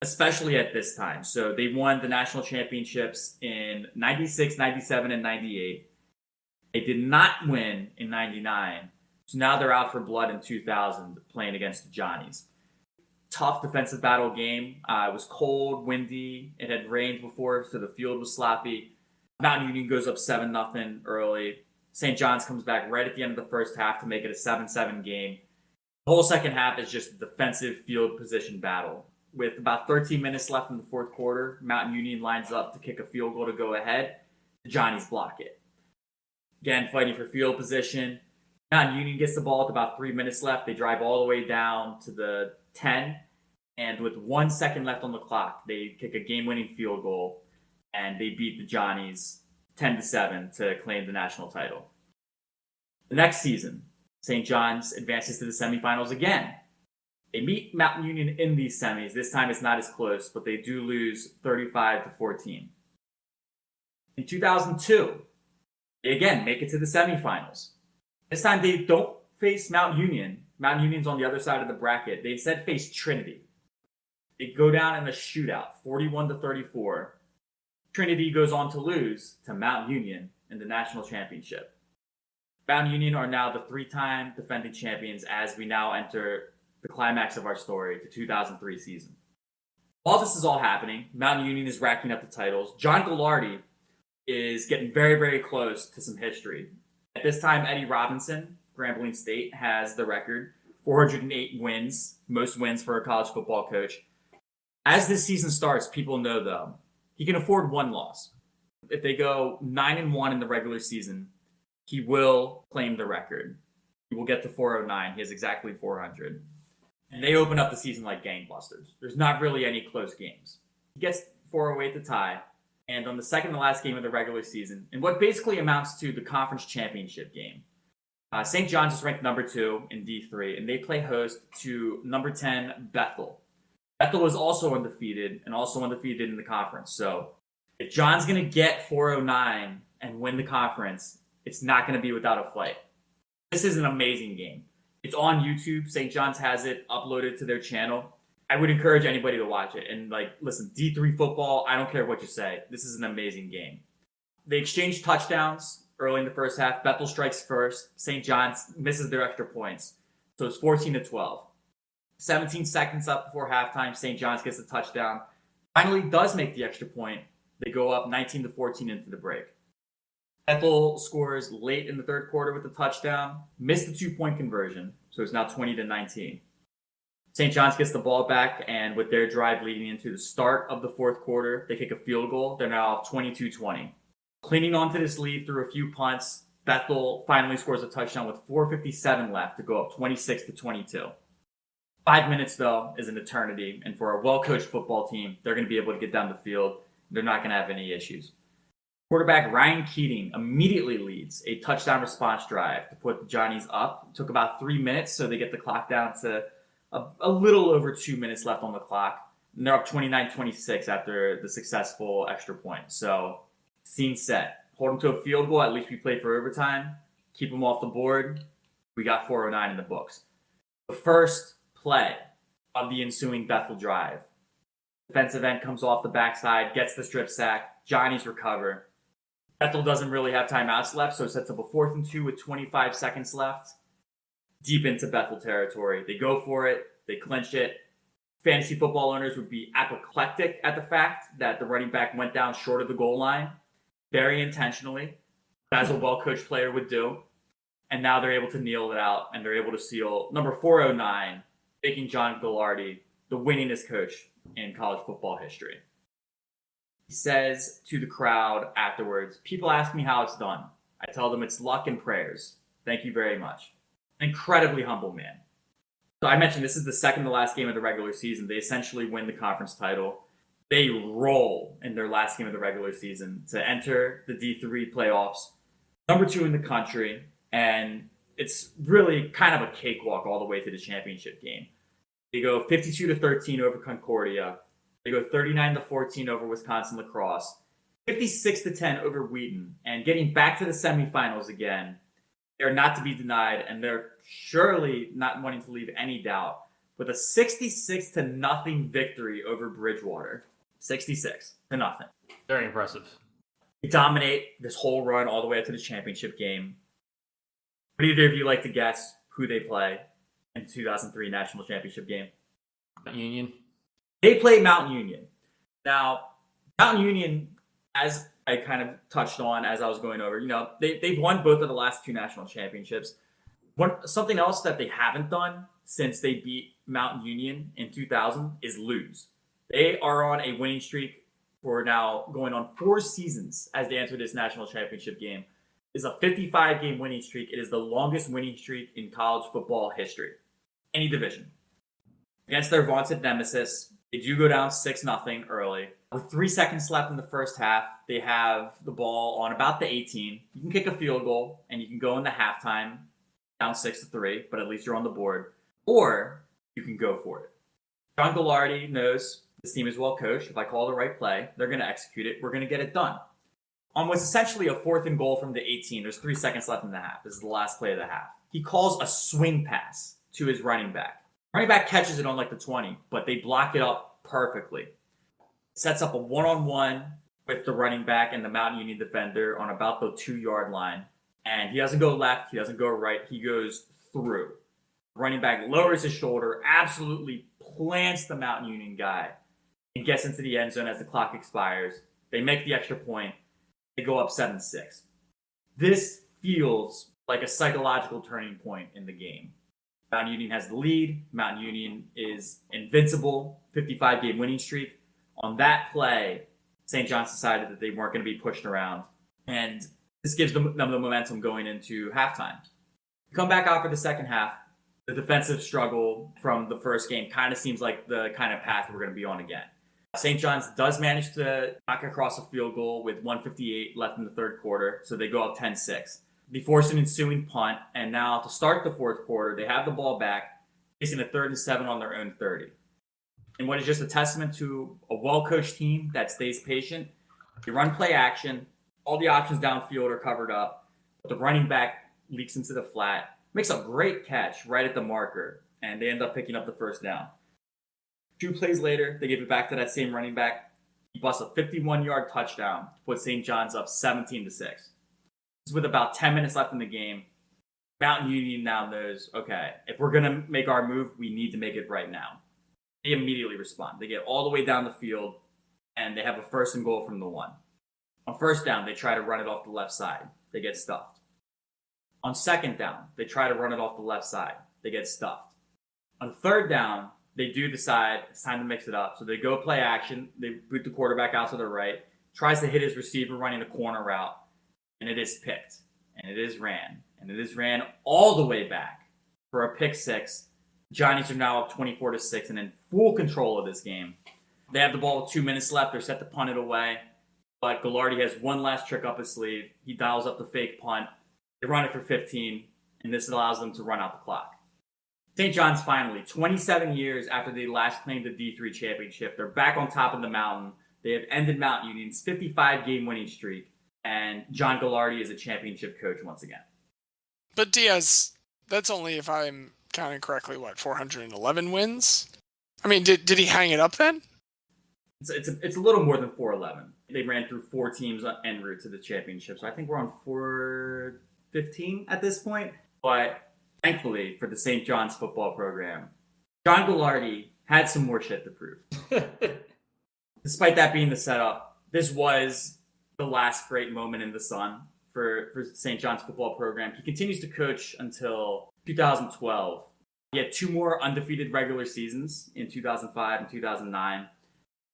S2: especially at this time. So they won the national championships in 96, 97, and 98. They did not win in 99. So now they're out for blood in 2000 playing against the Johnnies. Tough defensive battle game. It was cold, windy. It had rained before, so the field was sloppy. Mount Union goes up 7-0 early. St. John's comes back right at the end of the first half to make it a 7-7 game. The whole second half is just a defensive field position battle. With about 13 minutes left in the fourth quarter, Mount Union lines up to kick a field goal to go ahead. The Johnnies block it. Again, fighting for field position. Mount Union gets the ball with about 3 minutes left. They drive all the way down to the 10. And with 1 second left on the clock, they kick a game-winning field goal. And they beat the Johnnies 10-7 to claim the national title. The next season, St. John's advances to the semifinals again. They meet Mount Union in these semis. This time it's not as close, but they do lose 35-14. In 2002, they again make it to the semifinals. This time they don't face Mount Union. Mount Union's on the other side of the bracket. They instead face Trinity. They go down in a shootout, 41-34. Trinity goes on to lose to Mount Union in the national championship. Mount Union are now the 3-time defending champions as we now enter the climax of our story, the 2003 season. While this is all happening, Mount Union is racking up the titles. John Gagliardi is getting very, very close to some history. At this time, Eddie Robinson, Grambling State, has the record, 408 wins, most wins for a college football coach. As this season starts, people know, though, he can afford one loss. If they go 9-1 in the regular season, he will claim the record. He will get to 409. He has exactly 400. And they open up the season like gangbusters. There's not really any close games. He gets 408 to tie. And on the second to last game of the regular season, in what basically amounts to the conference championship game, St. John's is ranked number 2 in D3, and they play host to number 10, Bethel. Bethel is also undefeated, and also undefeated in the conference. So if John's going to get 409 and win the conference, it's not going to be without a fight. This is an amazing game. It's on YouTube. St. John's has it uploaded to their channel. I would encourage anybody to watch it. And listen, D3 football, I don't care what you say. This is an amazing game. They exchange touchdowns early in the first half. Bethel strikes first. St. John's misses their extra points. So it's 14-12. 17 seconds up before halftime, St. John's gets a touchdown. Finally does make the extra point. They go up 19-14 into the break. Bethel scores late in the third quarter with a touchdown, missed the 2-point conversion, so it's now 20-19. St. John's gets the ball back, and with their drive leading into the start of the fourth quarter, they kick a field goal. They're now up 22-20. Clinging onto this lead through a few punts, Bethel finally scores a touchdown with 4:57 left to go up 26-22. 5 minutes, though, is an eternity, and for a well-coached football team, they're going to be able to get down the field. They're not going to have any issues. Quarterback Ryan Keating immediately leads a touchdown response drive to put the Johnnies up. It took about 3 minutes, so they get the clock down to a little over 2 minutes left on the clock. And they're up 29-26 after the successful extra point. So, scene set. Hold them to a field goal. At least we play for overtime. Keep them off the board. We got 409 in the books. The first play of the ensuing Bethel drive. Defensive end comes off the backside, gets the strip sack. Johnny's recover. Bethel doesn't really have timeouts left, so it sets up a 4th and 2 with 25 seconds left. Deep into Bethel territory. They go for it. They clinch it. Fantasy football owners would be apoplectic at the fact that the running back went down short of the goal line, very intentionally, as a well-coached player would do. And now they're able to kneel it out, and they're able to seal number 409, making John Gagliardi the winningest coach in college football history. He says to the crowd afterwards, "People ask me how it's done. I tell them it's luck and prayers. Thank you very much." Incredibly humble man. So I mentioned this is the second to last game of the regular season. They essentially win the conference title. They roll in their last game of the regular season to enter the D3 playoffs, number 2 in the country, and it's really kind of a cakewalk all the way to the championship game. They go 52-13 over Concordia. They go 39-14 over Wisconsin Lacrosse, 56-10 over Wheaton, and getting back to the semifinals again. They're not to be denied, and they're surely not wanting to leave any doubt, with a 66-0 victory over Bridgewater. 66-0.
S3: Very impressive.
S2: They dominate this whole run all the way up to the championship game. Would either of you like to guess who they play in the 2003 national championship game?
S3: Union.
S2: They play Mountain Union. Now, Mountain Union, as I kind of touched on as I was going over, they've won both of the last 2 national championships. Something else that they haven't done since they beat Mountain Union in 2000 is lose. They are on a winning streak for now going on 4 seasons as they enter this national championship game. It is a 55-game winning streak. It is the longest winning streak in college football history. Any division. Against their vaunted nemesis, they do go down 6-0 early. With 3 seconds left in the first half, they have the ball on about the 18. You can kick a field goal, and you can go into halftime down 6-3, but at least you're on the board. Or you can go for it. John Gagliardi knows this team is well coached. If I call the right play, they're going to execute it. We're going to get it done. On what's essentially a 4th and goal from the 18, there's 3 seconds left in the half. This is the last play of the half. He calls a swing pass to his running back. Running back catches it on like the 20, but they block it up perfectly. Sets up a one-on-one with the running back and the Mountain Union defender on about the 2-yard line. And he doesn't go left, he doesn't go right, he goes through. Running back lowers his shoulder, absolutely plants the Mountain Union guy, and gets into the end zone as the clock expires. They make the extra point. They go up 7-6. This feels like a psychological turning point in the game. Mountain Union has the lead. Mountain Union is invincible, 55-game winning streak. On that play, St. John's decided that they weren't going to be pushed around. And this gives them the momentum going into halftime. Come back out for the second half. The defensive struggle from the first game kind of seems like the kind of path we're going to be on again. St. John's does manage to knock across a field goal with 1:58 left in the third quarter, so they go up 10-6. They force an ensuing punt, and now to start the fourth quarter, they have the ball back, facing a 3rd and 7 on their own 30. And what is just a testament to a well-coached team that stays patient, they run play action, all the options downfield are covered up, but the running back leaks into the flat, makes a great catch right at the marker, and they end up picking up the first down. 2 plays later, they give it back to that same running back. He busts a 51-yard touchdown to put St. John's up 17-6. With about 10 minutes left in the game, Mountain Union now knows, okay, if we're going to make our move, we need to make it right now. They immediately respond. They get all the way down the field, and they have a 1st and goal from the 1. On 1st down, they try to run it off the left side. They get stuffed. On 2nd down, they try to run it off the left side. They get stuffed. On 3rd down, they do decide it's time to mix it up. So they go play action. They boot the quarterback out to the right. Tries to hit his receiver running a corner route. And it is picked. And it is ran. And it is ran all the way back for a pick 6. Johnnies are now up 24-6 and in full control of this game. They have the ball with 2 minutes left. They're set to punt it away. But Gagliardi has one last trick up his sleeve. He dials up the fake punt. They run it for 15. And this allows them to run out the clock. St. John's finally, 27 years after they last claimed the D3 championship, they're back on top of the mountain. They have ended Mountain Union's 55-game winning streak. And John Gagliardi is a championship coach once again.
S1: But Diaz, that's only, if I'm counting correctly, 411 wins? I mean, did he hang it up then?
S2: It's a little more than 411. They ran through 4 teams en route to the championship, so I think we're on 415 at this point. But thankfully for the St. John's football program, John Gagliardi had some more shit to prove. Despite that being the setup, this was the last great moment in the sun for St. John's football program. He continues to coach until 2012. He had 2 more undefeated regular seasons in 2005 and 2009.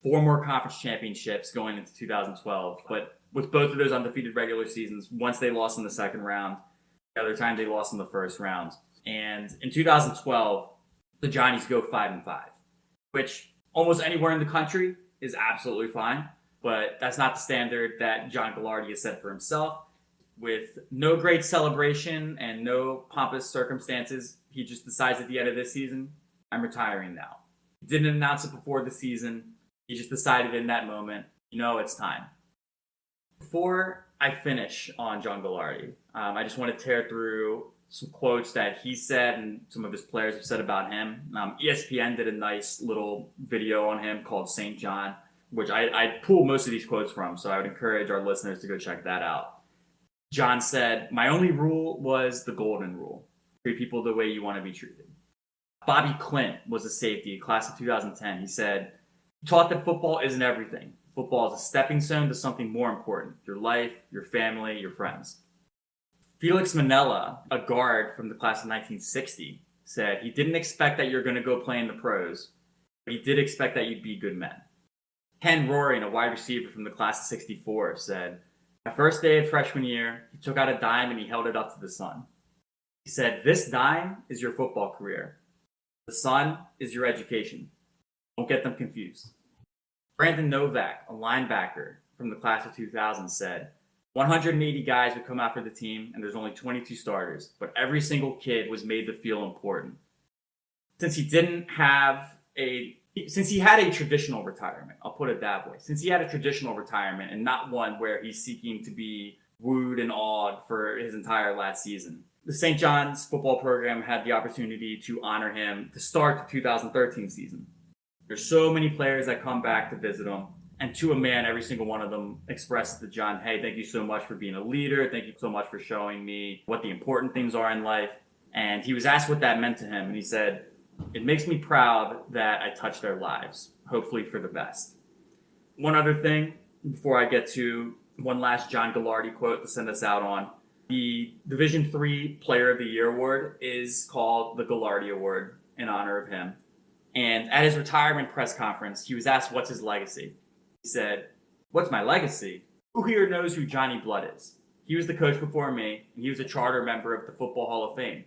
S2: 4 more conference championships going into 2012. But with both of those undefeated regular seasons, once they lost in the second round, the other time they lost in the first round. And in 2012, the Johnnies go 5-5, which almost anywhere in the country is absolutely fine. But that's not the standard that John Gagliardi has set for himself. With no great celebration and no pompous circumstances, he just decides at the end of this season, I'm retiring now. He didn't announce it before the season. He just decided in that moment, it's time. Before I finish on John Gagliardi, I just want to tear through some quotes that he said and some of his players have said about him. ESPN did a nice little video on him called St. John, which I pulled most of these quotes from, so I would encourage our listeners to go check that out. John said, "My only rule was the golden rule. Treat people the way you want to be treated." Bobby Clint was a safety, class of 2010. He said, "Taught that football isn't everything. Football is a stepping stone to something more important, your life, your family, your friends." Felix Manella, a guard from the class of 1960, said, "He didn't expect that you're going to go play in the pros, but he did expect that you'd be good men." Ken Rory, a wide receiver from the class of 64, said, "My first day of freshman year, he took out a dime and he held it up to the sun. He said, 'This dime is your football career. The sun is your education. Don't get them confused.'" Brandon Novak, a linebacker from the class of 2000, said, 180 guys would come out for the team, and there's only 22 starters, but every single kid was made to feel important. Since he had a traditional retirement, I'll put it that way. Since he had a traditional retirement and not one where he's seeking to be wooed and awed for his entire last season, the St. John's football program had the opportunity to honor him to start the 2013 season. There's so many players that come back to visit him, and to a man, every single one of them expressed to John, "Hey, thank you so much for being a leader. Thank you so much for showing me what the important things are in life." And he was asked what that meant to him, and he said, "It makes me proud that I touched their lives, hopefully for the best." One other thing before I get to one last John Gagliardi quote to send us out on. The Division III Player of the Year award is called the Gagliardi Award in honor of him. And at his retirement press conference, he was asked what's his legacy. He said, "What's my legacy? Who here knows who Johnny Blood is? He was the coach before me, and he was a charter member of the Football Hall of Fame.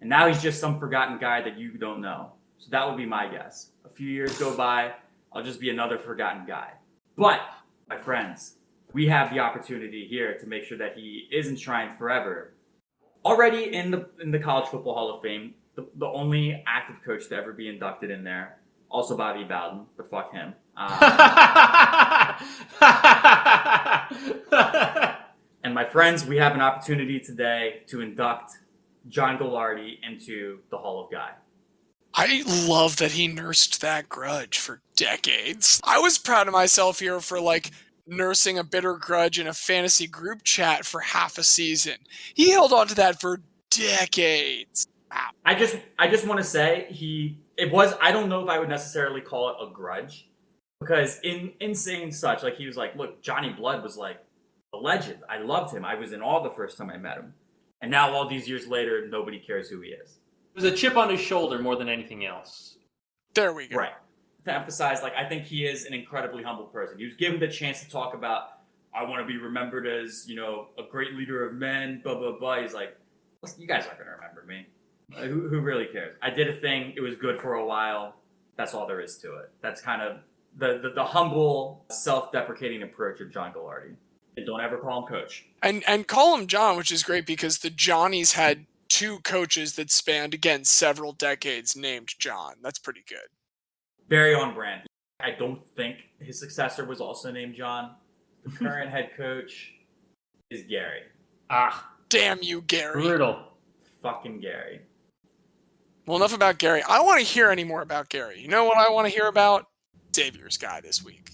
S2: And now he's just some forgotten guy that you don't know. So that would be my guess. A few years go by, I'll just be another forgotten guy." But, my friends, we have the opportunity here to make sure that he is enshrined forever. Already in the College Football Hall of Fame, the only active coach to ever be inducted in there, also Bobby Bowden, but fuck him. And my friends, we have an opportunity today to induct John Gagliardi into the Hall of God.
S1: I love that he nursed that grudge for decades. I was proud of myself here for nursing a bitter grudge in a fantasy group chat for half a season. He held on to that for decades. Wow.
S2: I just want to say I don't know if I would necessarily call it a grudge, because in saying such, he was like, "Look, Johnny Blood was a legend. I loved him. I was in awe the first time I met him. And now all these years later, nobody cares who he is."
S3: It was a chip on his shoulder more than anything else.
S1: There we go.
S2: Right. To emphasize, I think he is an incredibly humble person. He was given the chance to talk about, "I want to be remembered as, a great leader of men, blah, blah, blah." He's like, "Listen, you guys aren't going to remember me. Who really cares? I did a thing. It was good for a while. That's all there is to it." That's kind of the humble, self-deprecating approach of John Gagliardi. And don't ever call him coach.
S1: And call him John, which is great because the Johnnies had 2 coaches that spanned, again, several decades named John. That's pretty good.
S2: Very on brand. I don't think his successor was also named John. The current head coach is Gary.
S1: Damn you, Gary.
S3: Brutal.
S2: Fucking Gary.
S1: Well, enough about Gary. I don't want to hear any more about Gary. You know what I want to hear about? Xavier's guy this week.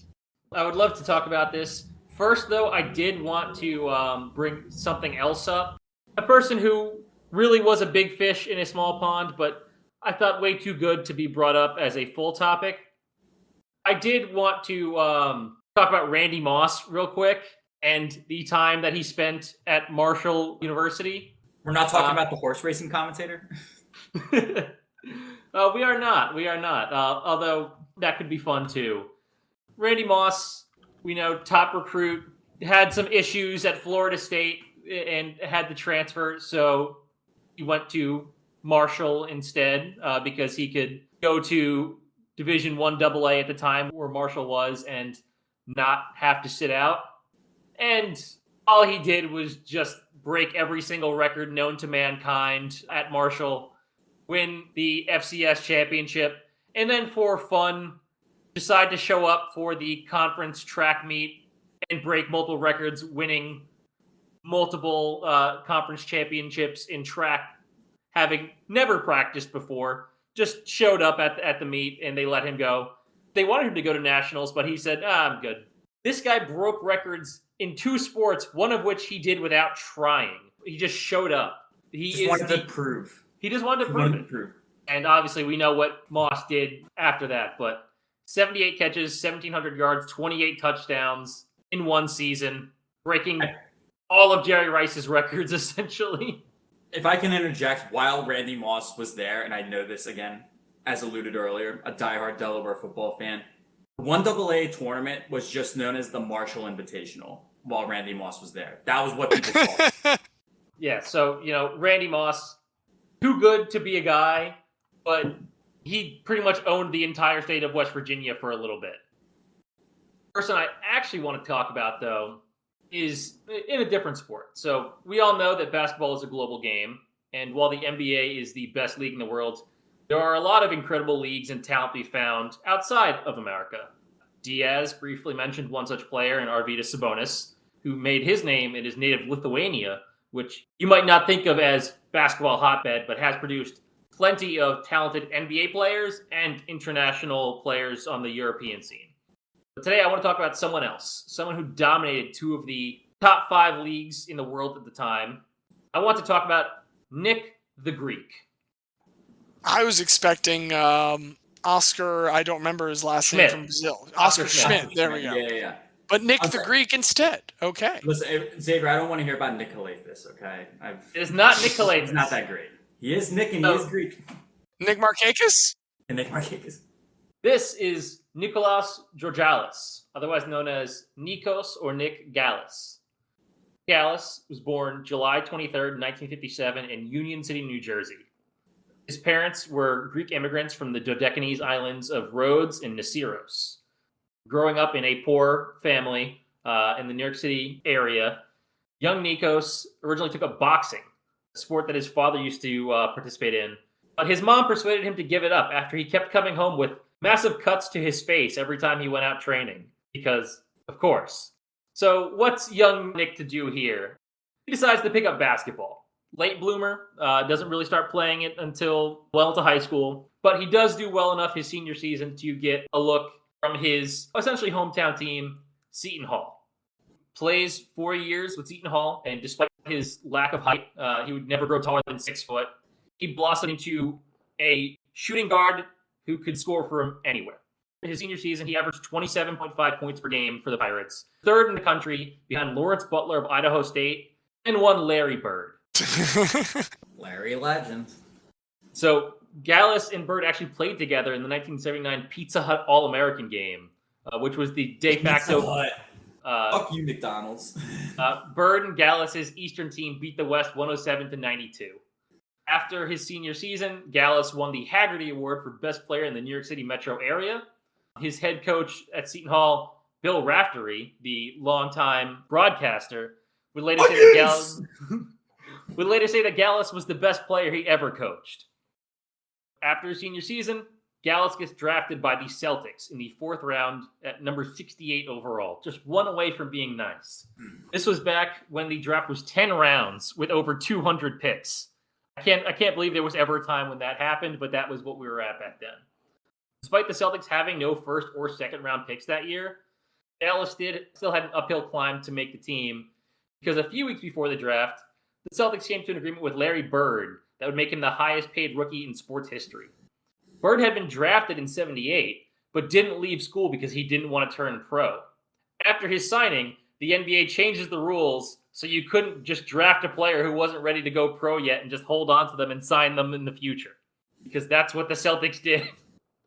S3: I would love to talk about this. First, though, I did want to bring something else up. A person who really was a big fish in a small pond, but I thought way too good to be brought up as a full topic. I did want to talk about Randy Moss real quick and the time that he spent at Marshall University.
S2: We're not talking about the horse racing commentator?
S3: We are not. Although that could be fun too. Randy Moss, we know, top recruit, had some issues at Florida State and had to transfer, so he went to Marshall instead because he could go to Division I AA at the time where Marshall was and not have to sit out. And all he did was just break every single record known to mankind at Marshall, win the FCS championship, and then for fun, decide to show up for the conference track meet and break multiple records, winning multiple conference championships in track, having never practiced before, just showed up at the meet and they let him go. They wanted him to go to nationals, but he said, I'm good. This guy broke records in 2 sports, one of which he did without trying. He just showed up. He just wanted to prove it. And obviously we know what Moss did after that, but 78 catches, 1,700 yards, 28 touchdowns in one season, breaking all of Jerry Rice's records, essentially.
S2: If I can interject, while Randy Moss was there, and I know this again, as alluded earlier, a diehard Delaware football fan, the 1AA tournament was just known as the Marshall Invitational while Randy Moss was there. That was what people called it.
S3: Yeah, so, Randy Moss, too good to be a guy, but he pretty much owned the entire state of West Virginia for a little bit. The person I actually want to talk about, though, is in a different sport. So we all know that basketball is a global game, and while the NBA is the best league in the world, there are a lot of incredible leagues and talent to be found outside of America. Diaz briefly mentioned one such player in Arvydas Sabonis, who made his name in his native Lithuania, which you might not think of as basketball hotbed, but has produced plenty of talented NBA players and international players on the European scene. But today I want to talk about someone else, someone who dominated 2 of the top 5 leagues in the world at the time. I want to talk about Nick the Greek.
S1: I was expecting Oscar, I don't remember his last name, from Brazil. Oscar Schmidt. There we go.
S2: Yeah.
S1: But Nick the Greek instead. Okay.
S2: Listen, Xavier, I don't want to hear about Nicolaitis, okay?
S3: It is not Nicolaitis.
S2: It's not that great. He is Nick and he is Greek.
S1: Nick Markakis?
S2: And Nick Markakis.
S3: This is Nikos Georgalis, otherwise known as Nikos or Nick Gallis. Gallis was born July 23rd, 1957 in Union City, New Jersey. His parents were Greek immigrants from the Dodecanese islands of Rhodes and Nisyros. Growing up in a poor family in the New York City area, young Nikos originally took up boxing, a sport that his father used to participate in. But his mom persuaded him to give it up after he kept coming home with massive cuts to his face every time he went out training. Because, of course. So what's young Nick to do here? He decides to pick up basketball. Late bloomer, doesn't really start playing it until well into high school. But he does do well enough his senior season to get a look from his essentially hometown team, Seton Hall. Plays 4 years with Seton Hall, and despite his lack of height, he would never grow taller than 6 foot. He blossomed into a shooting guard who could score from anywhere. In his senior season, he averaged 27.5 points per game for the Pirates, 3rd in the country behind Lawrence Butler of Idaho State, and one Larry Bird.
S2: Larry legend.
S3: So Gallis and Bird actually played together in the 1979 Pizza Hut All-American game, which was the de facto...
S2: Fuck you, McDonald's.
S3: Bird and Gallis' Eastern team beat the West 107-92. After his senior season, Gallis won the Haggerty Award for Best Player in the New York City metro area. His head coach at Seton Hall, Bill Raftery, the longtime broadcaster, would later say that Gallis was the best player he ever coached. After his senior season, Gallis gets drafted by the Celtics in the 4th round at number 68 overall, just one away from being nice. This was back when the draft was 10 rounds with over 200 picks. I can't believe there was ever a time when that happened, but that was what we were at back then. Despite the Celtics having no first or second round picks that year, Gallis still had an uphill climb to make the team because a few weeks before the draft, the Celtics came to an agreement with Larry Bird that would make him the highest paid rookie in sports history. Bird had been drafted in 78, but didn't leave school because he didn't want to turn pro. After his signing, the NBA changes the rules so you couldn't just draft a player who wasn't ready to go pro yet and just hold on to them and sign them in the future. Because that's what the Celtics did.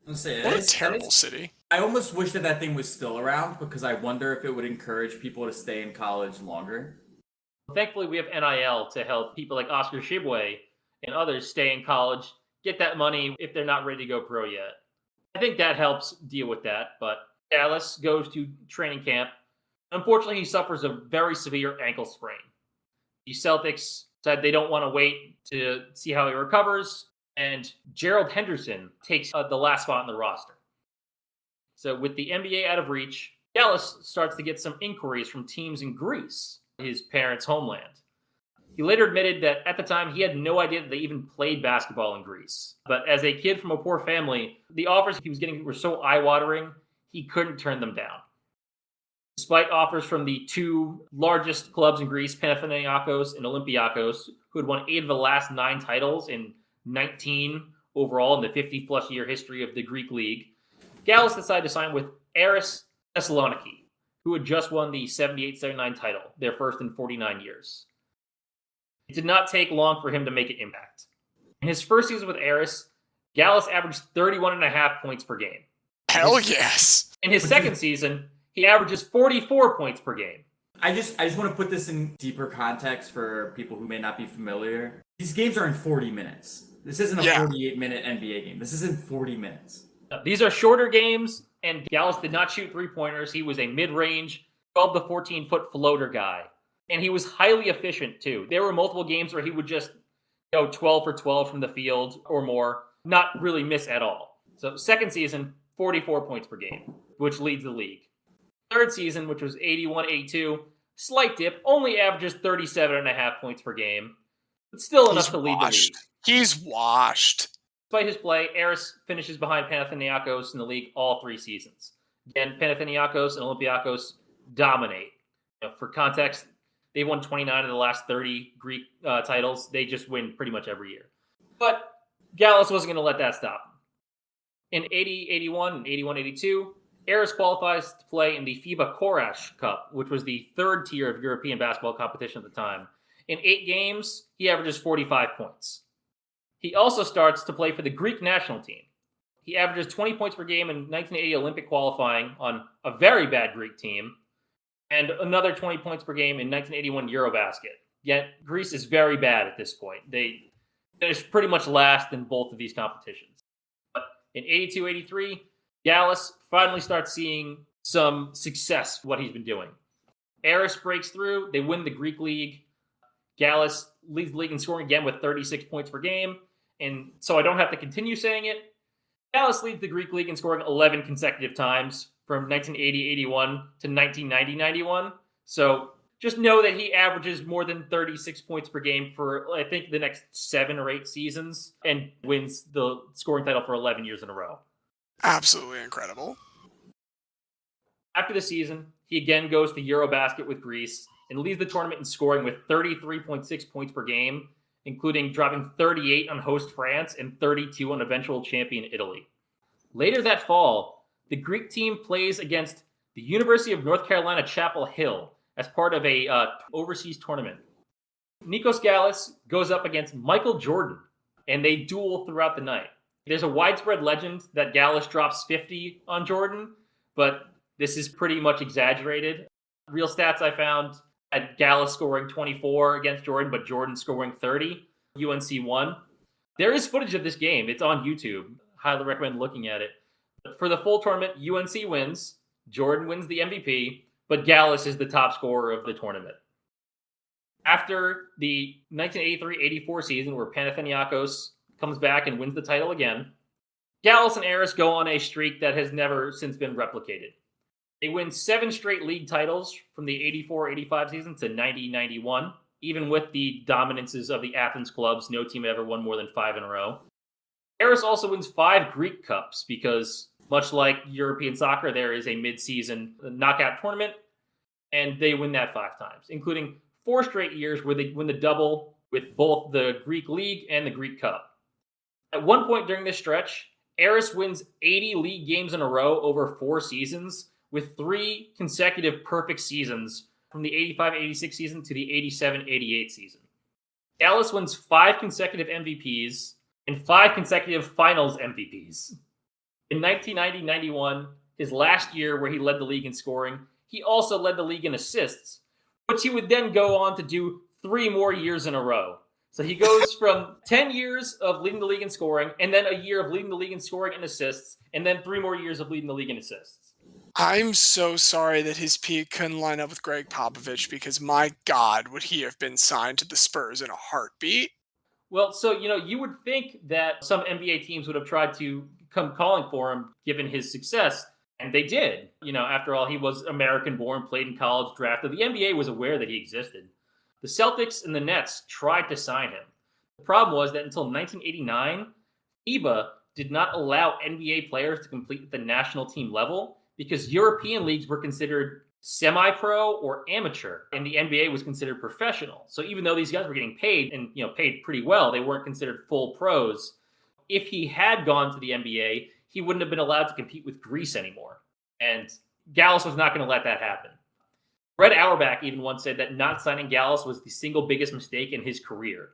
S1: What a terrible city.
S2: I almost wish that thing was still around because I wonder if it would encourage people to stay in college longer.
S3: Thankfully, we have NIL to help people like Oscar Shibwe and others stay in college, get that money if they're not ready to go pro yet. I think that helps deal with that, but Gallis goes to training camp. Unfortunately, he suffers a very severe ankle sprain. The Celtics said they don't want to wait to see how he recovers, and Gerald Henderson takes the last spot in the roster. So with the NBA out of reach, Gallis starts to get some inquiries from teams in Greece, his parents' homeland. He later admitted that at the time he had no idea that they even played basketball in Greece. But as a kid from a poor family, the offers he was getting were so eye-watering, he couldn't turn them down. Despite offers from the two largest clubs in Greece, Panathinaikos and Olympiakos, who had won 8 of the last 9 titles in 19 overall in the 50-plus year history of the Greek league, Gallis decided to sign with Aris Thessaloniki, who had just won the 78-79 title, their first in 49 years. It did not take long for him to make an impact. In his first season with Aris, Gallis averaged 31.5 points per game.
S1: Hell yes!
S3: In his second season, he averages 44 points per game.
S2: I just want to put this in deeper context for people who may not be familiar. These games are in 40 minutes. This isn't a 48-minute NBA game. This is in 40 minutes.
S3: These are shorter games, and Gallis did not shoot three-pointers. He was a mid-range, 12 to 14-foot floater guy. And he was highly efficient, too. There were multiple games where he would just go 12 for 12 from the field or more, not really miss at all. So second season, 44 points per game, which leads the league. Third season, which was 81-82, slight dip, only averages 37.5 points per game, but still enough to lead the league.
S1: He's washed.
S3: Despite his play, Aris finishes behind Panathinaikos in the league all 3 seasons. Again, Panathinaikos and Olympiakos dominate. For context, they've won 29 of the last 30 Greek titles. They just win pretty much every year. But Gallis wasn't going to let that stop him. In 80-81 and 81-82, Aris qualifies to play in the FIBA Korash Cup, which was the third tier of European basketball competition at the time. In 8 games, he averages 45 points. He also starts to play for the Greek national team. He averages 20 points per game in 1980 Olympic qualifying on a very bad Greek team, and another 20 points per game in 1981 Eurobasket. Yet Greece is very bad at this point. They finished pretty much last in both of these competitions. But in 82-83, Gallis finally starts seeing some success for what he's been doing. Aris breaks through. They win the Greek league. Gallis leads the league in scoring again with 36 points per game. And so I don't have to continue saying it. Gallis leads the Greek league in scoring 11 consecutive times from 1980-81 to 1990-91. So just know that he averages more than 36 points per game for, I think, the next 7 or 8 seasons and wins the scoring title for 11 years in a row.
S1: Absolutely incredible.
S3: After the season, he again goes to Eurobasket with Greece and leads the tournament in scoring with 33.6 points per game, including dropping 38 on host France and 32 on eventual champion Italy. Later that fall, the Greek team plays against the University of North Carolina Chapel Hill as part of a overseas tournament. Nikos Gallis goes up against Michael Jordan, and they duel throughout the night. There's a widespread legend that Gallis drops 50 on Jordan, but this is pretty much exaggerated. Real stats I found had Gallis scoring 24 against Jordan, but Jordan scoring 30. UNC won. There is footage of this game. It's on YouTube. Highly recommend looking at it. But for the full tournament, UNC wins. Jordan wins the MVP, but Gallis is the top scorer of the tournament. After the 1983-84 season, where Panathinaikos comes back and wins the title again, Gallis and Aris go on a streak that has never since been replicated. They win 7 straight league titles from the 84-85 season to 90-91. Even with the dominances of the Athens clubs, no team ever won more than 5 in a row. Aris also wins 5 Greek Cups because Much like European soccer, there is a mid-season knockout tournament, and they win that 5 times, including 4 straight years where they win the double with both the Greek League and the Greek Cup. At one point during this stretch, Aris wins 80 league games in a row over 4 seasons, with 3 consecutive perfect seasons from the 85-86 season to the 87-88 season. Gallis wins 5 consecutive MVPs and 5 consecutive finals MVPs. In 1990-91, his last year where he led the league in scoring, he also led the league in assists, which he would then go on to do 3 more years in a row. So he goes from 10 years of leading the league in scoring, and then a year of leading the league in scoring and assists, and then 3 more years of leading the league in assists.
S1: I'm so sorry that his peak couldn't line up with Greg Popovich, because my God, would he have been signed to the Spurs in a heartbeat?
S3: Well, so, you would think that some NBA teams would have tried to come calling for him given his success, and they did. After all, he was American-born, played in college, drafted. The NBA was aware that he existed. The Celtics and the Nets tried to sign him. The problem was that until 1989, FIBA did not allow NBA players to compete at the national team level because European leagues were considered semi-pro or amateur, and the NBA was considered professional. So even though these guys were getting paid and paid pretty well, they weren't considered full pros. If he had gone to the NBA, he wouldn't have been allowed to compete with Greece anymore. And Gallis was not going to let that happen. Fred Auerbach even once said that not signing Gallis was the single biggest mistake in his career.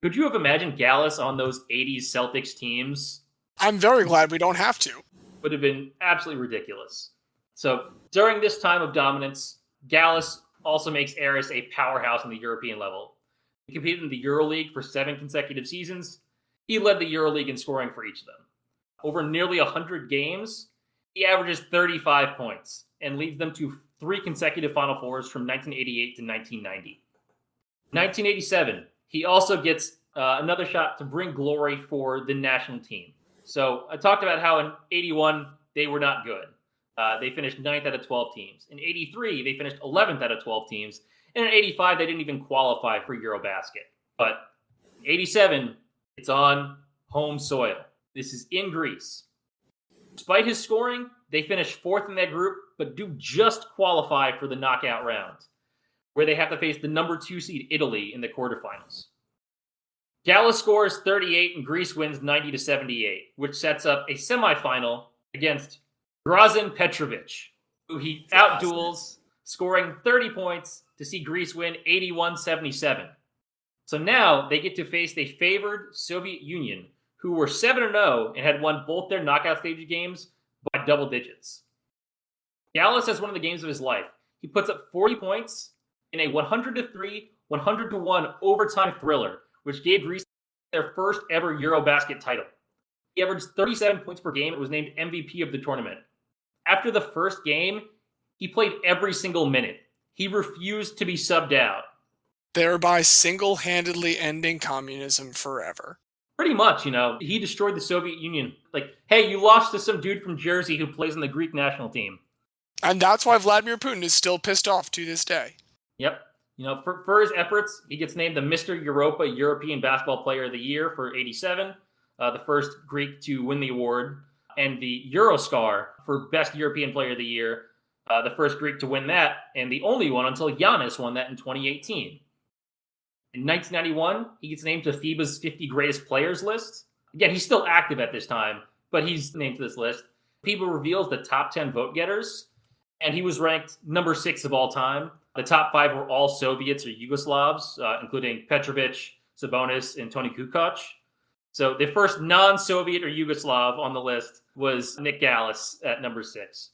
S3: Could you have imagined Gallis on those 80s Celtics teams?
S1: I'm very glad we don't have to.
S3: Would have been absolutely ridiculous. So during this time of dominance, Gallis also makes Aris a powerhouse on the European level. He competed in the EuroLeague for 7 consecutive seasons. He led the EuroLeague in scoring for each of them. Over nearly 100 games, he averages 35 points and leads them to 3 consecutive Final Fours from 1988 to 1990. 1987, he also gets another shot to bring glory for the national team. So I talked about how in 81, they were not good. They finished 9th out of 12 teams. In 83, they finished 11th out of 12 teams. And in 85, they didn't even qualify for Eurobasket. But 87, it's on home soil. This is in Greece. Despite his scoring, they finish 4th in that group, but do just qualify for the knockout round, where they have to face the number 2 seed Italy in the quarterfinals. Gallis scores 38 and Greece wins 90-78, which sets up a semifinal against Drazen Petrovic, who he outduels, scoring 30 points to see Greece win 81-77. So now they get to face the favored Soviet Union, who were 7-0 and had won both their knockout stage games by double digits. Gallis has one of the games of his life. He puts up 40 points in a 100-3, 100-1 overtime thriller, which gave Greece their first ever Eurobasket title. He averaged 37 points per game and was named MVP of the tournament. After the first game, he played every single minute. He refused to be subbed out.
S1: Thereby single-handedly ending communism forever.
S3: Pretty much, he destroyed the Soviet Union. Like, hey, you lost to some dude from Jersey who plays on the Greek national team.
S1: And that's why Vladimir Putin is still pissed off to this day.
S3: Yep. For his efforts, he gets named the Mr. Europa European Basketball Player of the Year for 87, the first Greek to win the award, and the Euroscar for Best European Player of the Year, the first Greek to win that, and the only one until Giannis won that in 2018. In 1991, he gets named to FIBA's 50 Greatest Players list. Again, he's still active at this time, but he's named to this list. FIBA reveals the top 10 vote getters, and he was ranked number 6 of all time. The top 5 were all Soviets or Yugoslavs, including Petrovic, Sabonis, and Toni Kukoc. So the first non-Soviet or Yugoslav on the list was Nick Gallis at number 6.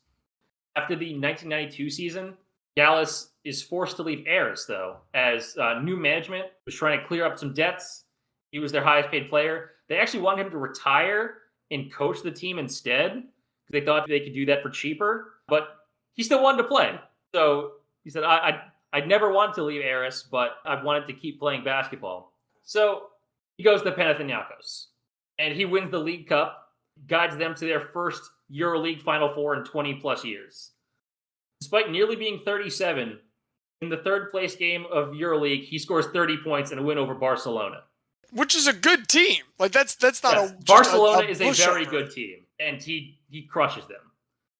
S3: After the 1992 season, Gallis is forced to leave Aris, though, as new management was trying to clear up some debts. He was their highest paid player. They actually wanted him to retire and coach the team instead, because they thought they could do that for cheaper. But he still wanted to play. So he said, I'd never wanted to leave Aris, but I wanted to keep playing basketball. So he goes to Panathinaikos, and he wins the League Cup, guides them to their first EuroLeague Final Four in 20-plus years. Despite nearly being 37, in the third place game of EuroLeague, he scores 30 points in a win over Barcelona.
S1: Which is a good team. Like that's not
S3: yes,
S1: a
S3: Barcelona
S1: a
S3: is a very good team. and he crushes them.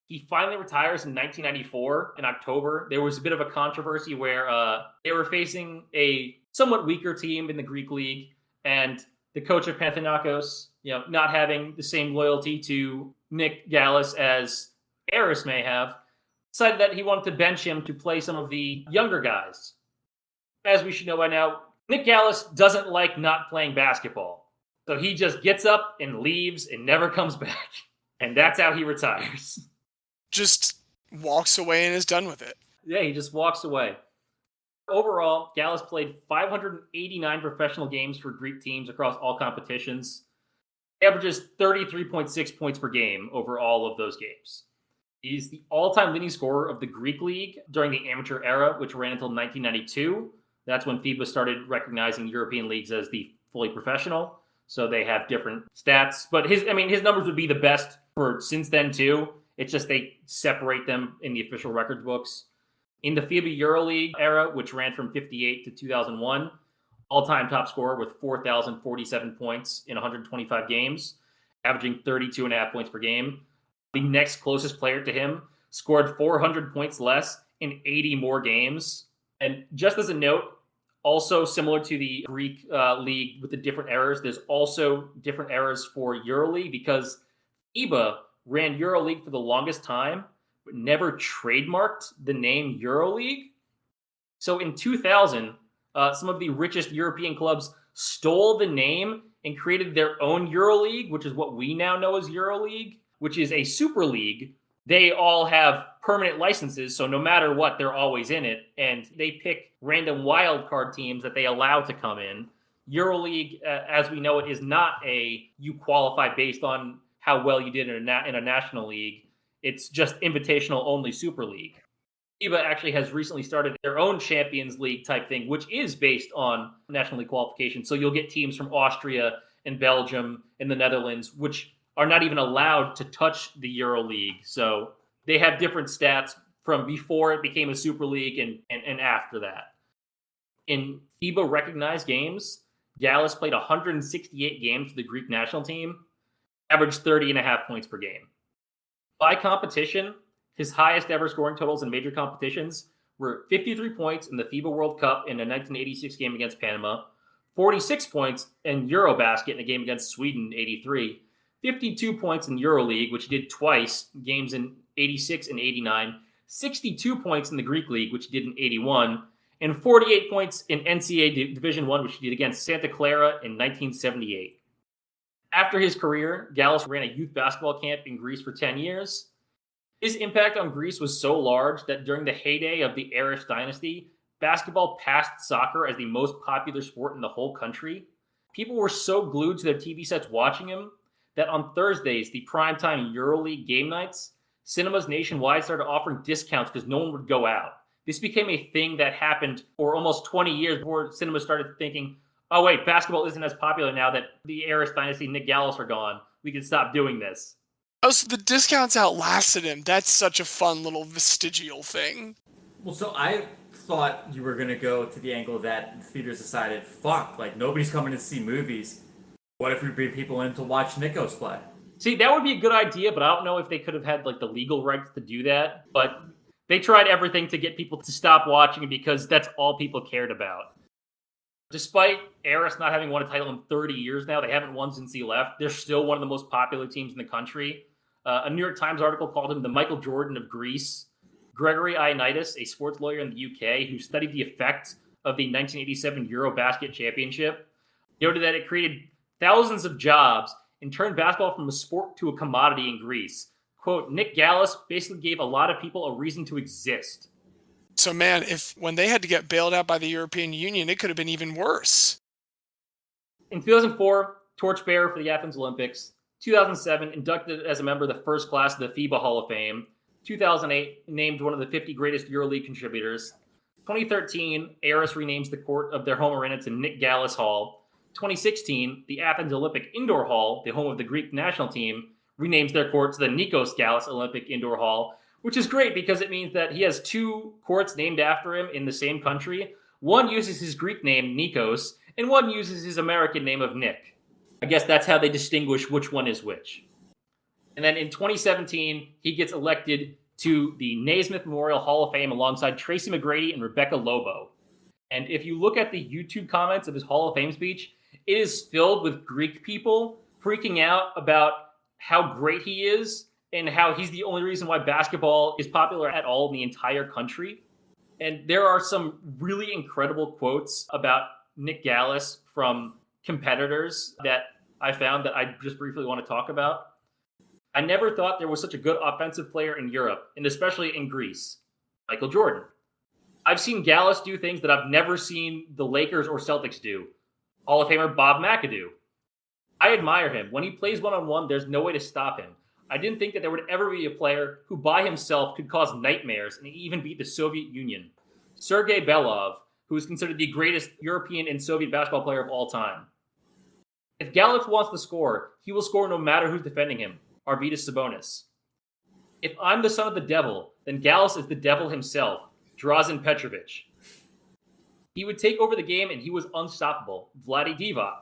S3: He finally retires in 1994 in October. There was a bit of a controversy where they were facing a somewhat weaker team in the Greek league, and the coach of Panathinaikos, not having the same loyalty to Nick Gallis as Aris may have, decided that he wanted to bench him to play some of the younger guys. As we should know by now, Nick Gallis doesn't like not playing basketball. So he just gets up and leaves and never comes back. And that's how he retires.
S1: Just walks away and is done with it.
S3: Yeah, he just walks away. Overall, Gallis played 589 professional games for Greek teams across all competitions. He averages 33.6 points per game over all of those games. He's the all-time leading scorer of the Greek League during the amateur era, which ran until 1992. That's when FIBA started recognizing European leagues as the fully professional. So they have different stats. But his numbers would be the best for since then, too. It's just they separate them in the official records books. In the FIBA EuroLeague era, which ran from 58 to 2001, all-time top scorer with 4,047 points in 125 games, averaging 32.5 points per game. The next closest player to him scored 400 points less in 80 more games. And just as a note, also similar to the Greek league with the different eras, there's also different eras for EuroLeague because FIBA ran EuroLeague for the longest time, but never trademarked the name EuroLeague. So in 2000, some of the richest European clubs stole the name and created their own EuroLeague, which is what we now know as EuroLeague, which is a super league. They all have permanent licenses, so no matter what, they're always in it. And they pick random wildcard teams that they allow to come in. EuroLeague, as we know it, is not you qualify based on how well you did in a national league. It's just invitational only super league. FIBA actually has recently started their own Champions League type thing, which is based on national league qualification. So you'll get teams from Austria and Belgium and the Netherlands, which are not even allowed to touch the EuroLeague. So they have different stats from before it became a super league and after that. In FIBA recognized games, Gallis played 168 games for the Greek national team, averaged 30.5 points per game. By competition, his highest ever scoring totals in major competitions were 53 points in the FIBA World Cup in a 1986 game against Panama, 46 points in Eurobasket in a game against Sweden in 83, 52 points in EuroLeague, which he did twice, games in 86 and 89, 62 points in the Greek League, which he did in 81, and 48 points in NCAA Division I, which he did against Santa Clara in 1978. After his career, Gallis ran a youth basketball camp in Greece for 10 years. His impact on Greece was so large that during the heyday of the Aris dynasty, basketball passed soccer as the most popular sport in the whole country. People were so glued to their TV sets watching him that on Thursdays, the primetime EuroLeague game nights, cinemas nationwide started offering discounts because no one would go out. This became a thing that happened for almost 20 years before cinemas started thinking, oh wait, basketball isn't as popular now that the Aris dynasty, Nick Gallis are gone. We can stop doing this.
S1: Oh, so the discounts outlasted him. That's such a fun little vestigial thing.
S2: Well, so I thought you were going to go to the angle that theaters decided, fuck, like nobody's coming to see movies. What if we bring people in to watch Nikos play?
S3: See, that would be a good idea, but I don't know if they could have had like the legal rights to do that. But they tried everything to get people to stop watching because that's all people cared about. Despite Aris not having won a title in 30 years now, they haven't won since he left. They're still one of the most popular teams in the country. A New York Times article called him the Michael Jordan of Greece. Gregory Ioannidis, a sports lawyer in the UK who studied the effect of the 1987 Eurobasket Championship, noted that it created thousands of jobs and turned basketball from a sport to a commodity in Greece. Quote, Nick Gallis basically gave a lot of people a reason to exist.
S1: So man, when they had to get bailed out by the European Union, it could have been even worse.
S3: In 2004, torchbearer for the Athens Olympics. 2007, inducted as a member of the first class of the FIBA Hall of Fame. 2008, named one of the 50 greatest EuroLeague contributors. 2013, Aris renames the court of their home arena to Nick Gallis Hall. 2016, the Athens Olympic Indoor Hall, the home of the Greek national team, renames their court to the Nikos Gallis Olympic Indoor Hall, which is great because it means that he has two courts named after him in the same country. One uses his Greek name, Nikos, and one uses his American name of Nick. I guess that's how they distinguish which one is which. And then in 2017, he gets elected to the Naismith Memorial Hall of Fame alongside Tracy McGrady and Rebecca Lobo. And if you look at the YouTube comments of his Hall of Fame speech, it is filled with Greek people freaking out about how great he is and how he's the only reason why basketball is popular at all in the entire country. And there are some really incredible quotes about Nick Gallis from competitors that I found that I just briefly want to talk about. I never thought there was such a good offensive player in Europe, and especially in Greece. Michael Jordan. I've seen Gallis do things that I've never seen the Lakers or Celtics do. Hall of Famer Bob McAdoo. I admire him. When he plays one-on-one, there's no way to stop him. I didn't think that there would ever be a player who by himself could cause nightmares and even beat the Soviet Union. Sergei Belov, who is considered the greatest European and Soviet basketball player of all time. If Gallis wants to score, he will score no matter who's defending him. Arvydas Sabonis. If I'm the son of the devil, then Gallis is the devil himself. Drazen Petrovic. He would take over the game and he was unstoppable. Vlade Divac.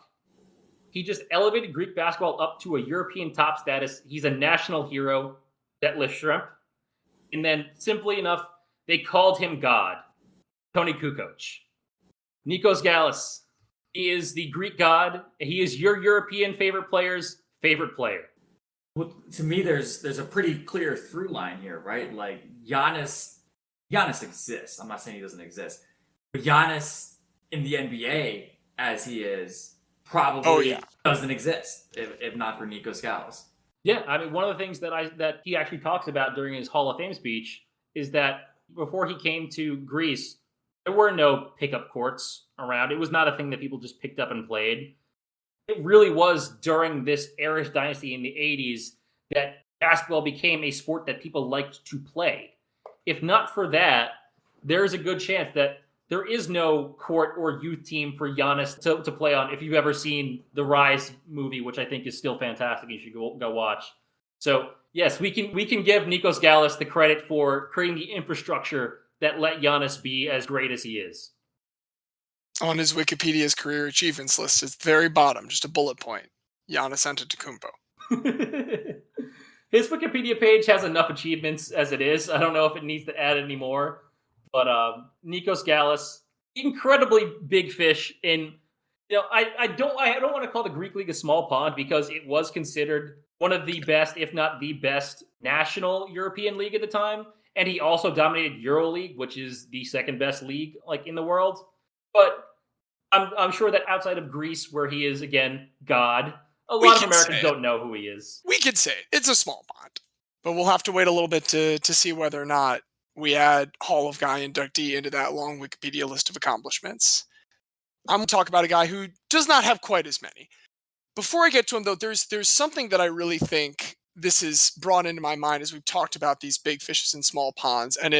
S3: He just elevated Greek basketball up to a European top status. He's a national hero. Detlef Schrempf. And then, simply enough, they called him God. Tony Kukoc. Nikos Gallis. He is the Greek god. He is your European favorite player's favorite player.
S2: Well, to me, there's a pretty clear through line here, right? Like Giannis exists. I'm not saying he doesn't exist, but Giannis in the NBA as he is probably doesn't exist if not for Nikos Gallis.
S3: Yeah, I mean, one of the things that he actually talks about during his Hall of Fame speech is that before he came to Greece, there were no pickup courts around. It was not a thing that people just picked up and played. It really was during this Irish dynasty in the 80s that basketball became a sport that people liked to play. If not for that, there's a good chance that there is no court or youth team for Giannis to play on. If you've ever seen the Rise movie, which I think is still fantastic, you should go watch. So yes, we can give Nikos Gallis the credit for creating the infrastructure that let Giannis be as great as he is.
S1: On his Wikipedia's career achievements list, it's the very bottom, just a bullet point. Giannis Antetokounmpo.
S3: His Wikipedia page has enough achievements as it is. I don't know if it needs to add any more. But Nikos Gallis, incredibly big fish in, I don't want to call the Greek League a small pond because it was considered one of the best, if not the best, national European league at the time. And he also dominated EuroLeague, which is the second best league in the world. But I'm sure that outside of Greece, where he is, again, God, a lot of Americans don't know who he is.
S1: We could say it's a small pond. But we'll have to wait a little bit to see whether or not we add Hall of Guy inductee into that long Wikipedia list of accomplishments. I'm going to talk about a guy who does not have quite as many. Before I get to him, though, there's something that I really think this is brought into my mind as we've talked about these big fishes in small ponds, and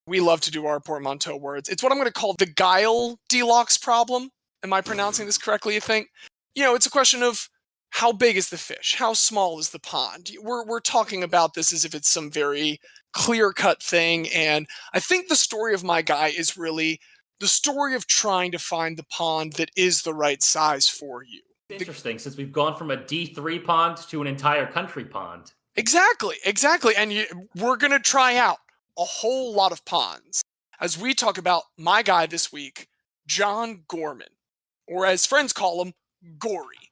S1: we love to do our portmanteau words. It's what I'm going to call the Guile Deluxe problem. Am I pronouncing this correctly, you think? It's a question of how big is the fish? How small is the pond? We're talking about this as if it's some very clear-cut thing, and I think the story of my guy is really the story of trying to find the pond that is the right size for you.
S3: Interesting, since we've gone from a D3 pond to an entire country pond.
S1: Exactly. And we're going to try out a whole lot of ponds as we talk about my guy this week, John Gorman, or as friends call him, Gory.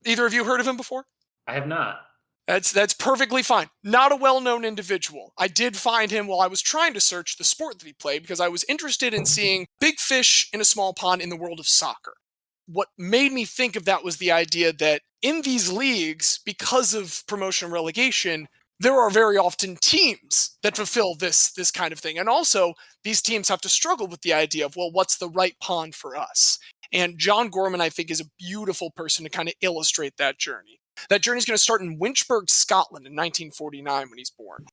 S1: Either of you heard of him before?
S3: I have not.
S1: That's perfectly fine. Not a well-known individual. I did find him while I was trying to search the sport that he played because I was interested in seeing big fish in a small pond in the world of soccer. What made me think of that was the idea that in these leagues, because of promotion and relegation, there are very often teams that fulfill this kind of thing. And also, these teams have to struggle with the idea of, well, what's the right pond for us? And John Gorman, I think, is a beautiful person to kind of illustrate that journey. That journey is going to start in Winchburg, Scotland in 1949 when he's born.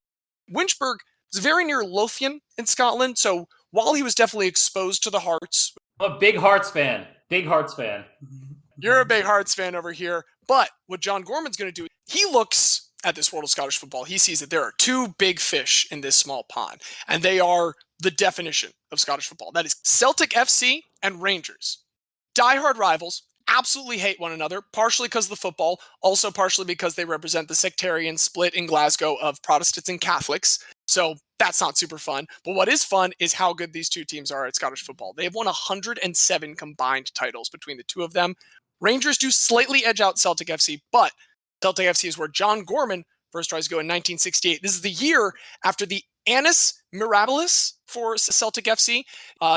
S1: Winchburg is very near Lothian in Scotland, so while he was definitely exposed to the Hearts...
S3: I'm a big Hearts fan.
S1: You're a big Hearts fan over here, but what John Gorman's going to do, he looks at this world of Scottish football, he sees that there are two big fish in this small pond, and they are the definition of Scottish football. That is Celtic FC and Rangers. Diehard rivals, absolutely hate one another, partially because of the football, also partially because they represent the sectarian split in Glasgow of Protestants and Catholics. So that's not super fun. But what is fun is how good these two teams are at Scottish football. They have won 107 combined titles between the two of them. Rangers do slightly edge out Celtic FC, but Celtic FC is where John Gorman first tries to go in 1968. This is the year after the Annus Mirabilis for Celtic FC,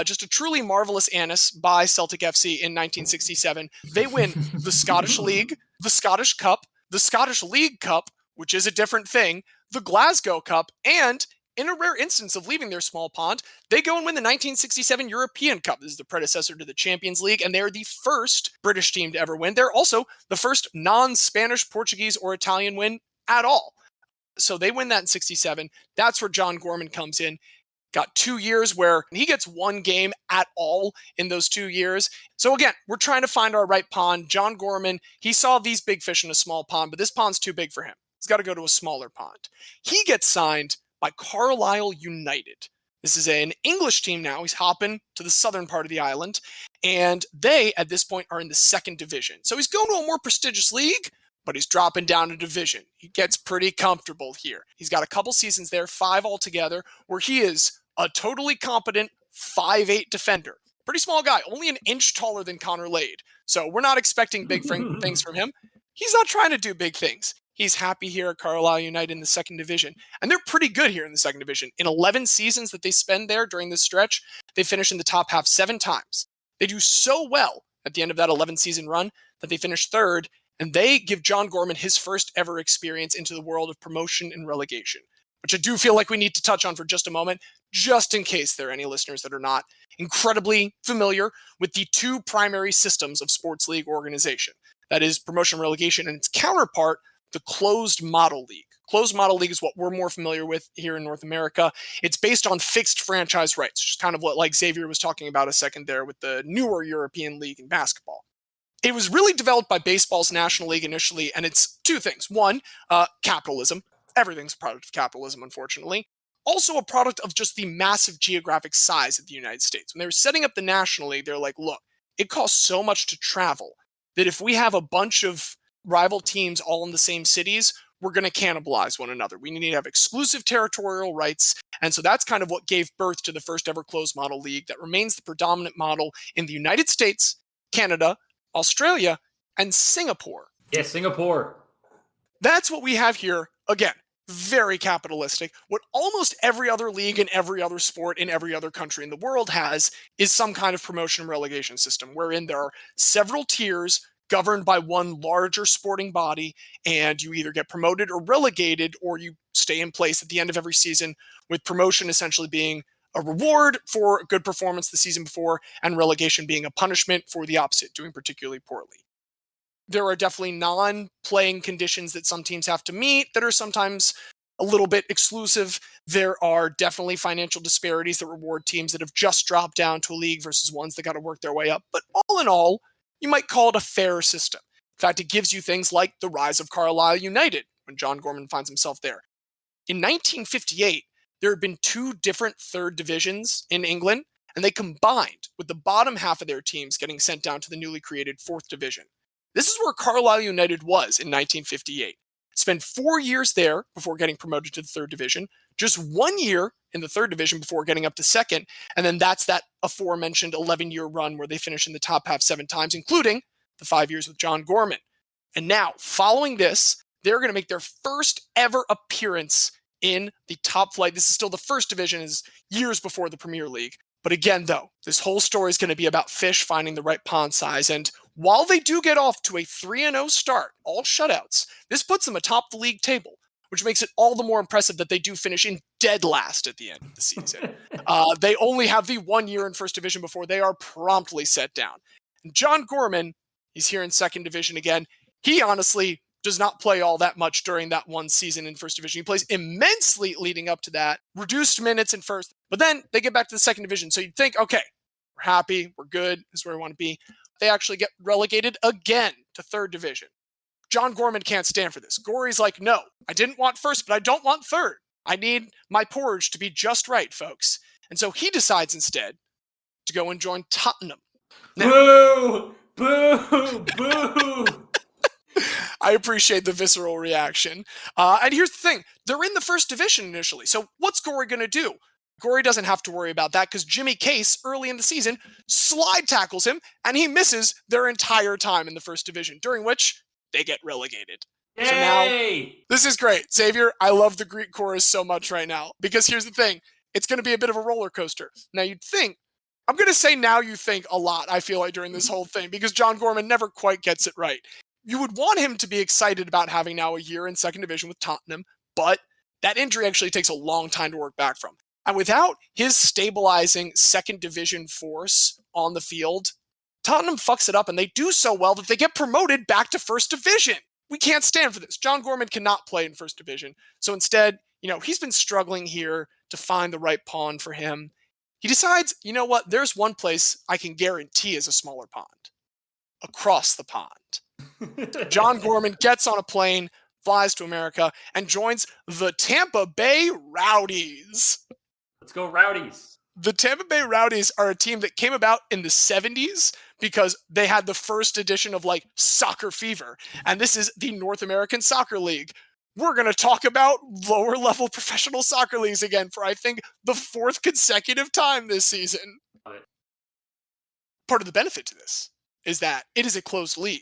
S1: just a truly marvelous Annus by Celtic FC in 1967. They win the Scottish League, the Scottish Cup, the Scottish League Cup, which is a different thing, the Glasgow Cup, and in a rare instance of leaving their small pond, they go and win the 1967 European Cup. This is the predecessor to the Champions League, and they're the first British team to ever win. They're also the first non-Spanish, Portuguese, or Italian win at all. So they win that in 67. That's where John Gorman comes in. Got 2 years where he gets one game at all in those 2 years. So again, we're trying to find our right pond. John Gorman, he saw these big fish in a small pond, but this pond's too big for him. He's got to go to a smaller pond. He gets signed by Carlisle United. This is an English team now. He's hopping to the southern part of the island, and they, at this point, are in the second division. So he's going to a more prestigious league, but he's dropping down a division. He gets pretty comfortable here. He's got a couple seasons there, 5 altogether, where he is a totally competent 5'8" defender. Pretty small guy, only an inch taller than Connor Lade. So we're not expecting big things from him. He's not trying to do big things. He's happy here at Carlisle United in the second division. And they're pretty good here in the second division. In 11 seasons that they spend there during this stretch, they finish in the top half 7 times. They do so well at the end of that 11-season run that they finish third, and they give John Gorman his first ever experience into the world of promotion and relegation, which I do feel like we need to touch on for just a moment, just in case there are any listeners that are not incredibly familiar with the 2 primary systems of sports league organization. That is promotion and relegation, and its counterpart, the closed model league. Closed model league is what we're more familiar with here in North America. It's based on fixed franchise rights, just kind of what like Xavier was talking about a second there with the newer European league in basketball. It was really developed by baseball's National League initially, and it's 2 things. One, capitalism. Everything's a product of capitalism, unfortunately. Also a product of just the massive geographic size of the United States. When they were setting up the National League, they're like, look, it costs so much to travel that if we have a bunch of rival teams all in the same cities, we're going to cannibalize one another. We need to have exclusive territorial rights. And so that's kind of what gave birth to the first ever closed model league that remains the predominant model in the United States, Canada, Australia, and Singapore.
S3: Yes, Singapore.
S1: That's what we have here. Again, very capitalistic. What almost every other league in every other sport in every other country in the world has is some kind of promotion and relegation system wherein there are several tiers governed by one larger sporting body, and you either get promoted or relegated, or you stay in place at the end of every season, with promotion essentially being a reward for a good performance the season before, and relegation being a punishment for the opposite, doing particularly poorly. There are definitely non-playing conditions that some teams have to meet that are sometimes a little bit exclusive. There are definitely financial disparities that reward teams that have just dropped down to a league versus ones that got to work their way up. But all in all, you might call it a fair system. In fact, it gives you things like the rise of Carlisle United when John Gorman finds himself there. In 1958, there had been 2 different third divisions in England, and they combined with the bottom half of their teams getting sent down to the newly created 4th division. This is where Carlisle United was in 1958. Spent 4 years there before getting promoted to the 3rd division, just 1 year in the 3rd division before getting up to 2nd, and then that's that aforementioned 11-year run where they finish in the top half 7 times, including the 5 years with John Gorman. And now, following this, they're going to make their first ever appearance in the top flight. This is still the 1st division, is years before the Premier League. But again, though, this whole story is going to be about fish finding the right pond size. And while they do get off to a 3-0 start, all shutouts, this puts them atop the league table, which makes it all the more impressive that they do finish in dead last at the end of the season. They only have the 1 year in 1st division before they are promptly set down. And John Gorman, he's here in 2nd division again. He honestly does not play all that much during that one season in 1st division. He plays immensely leading up to that, reduced minutes in 1st, but then they get back to the 2nd division. So you'd think, okay, we're happy, we're good, this is where we want to be. They actually get relegated again to 3rd division. John Gorman can't stand for this. Gory's like, no, I didn't want 1st, but I don't want 3rd. I need my porridge to be just right, folks. And so he decides instead to go and join Tottenham.
S2: Boo!
S3: Boo! Boo!
S1: I appreciate the visceral reaction. And here's the thing. They're in the first division initially. So what's Gory going to do? Gory doesn't have to worry about that because Jimmy Case, early in the season, slide tackles him, and he misses their entire time in the first division, during which they get relegated.
S3: Yay!
S1: So now, this is great. Xavier, I love the Greek chorus so much right now. Because here's the thing. It's going to be a bit of a roller coaster. Now, you'd think, I'm going to say now you think a lot, I feel like, during this whole thing, because John Gorman never quite gets it right. You would want him to be excited about having now a year in second division with Tottenham, but that injury actually takes a long time to work back from. And without his stabilizing second division force on the field, Tottenham fucks it up, and they do so well that they get promoted back to first division. We can't stand for this. John Gorman cannot play in first division. So instead, he's been struggling here to find the right pawn for him. He decides, you know what, there's one place I can guarantee is a smaller pond. Across the pond. John Gorman gets on a plane, flies to America, and joins the Tampa Bay Rowdies.
S3: Let's go Rowdies.
S1: The Tampa Bay Rowdies are a team that came about in the 70s because they had the first edition of Soccer Fever. And this is the North American Soccer League. We're going to talk about lower level professional soccer leagues again for, I think, the fourth consecutive time this season. Part of the benefit to this is that it is a closed league.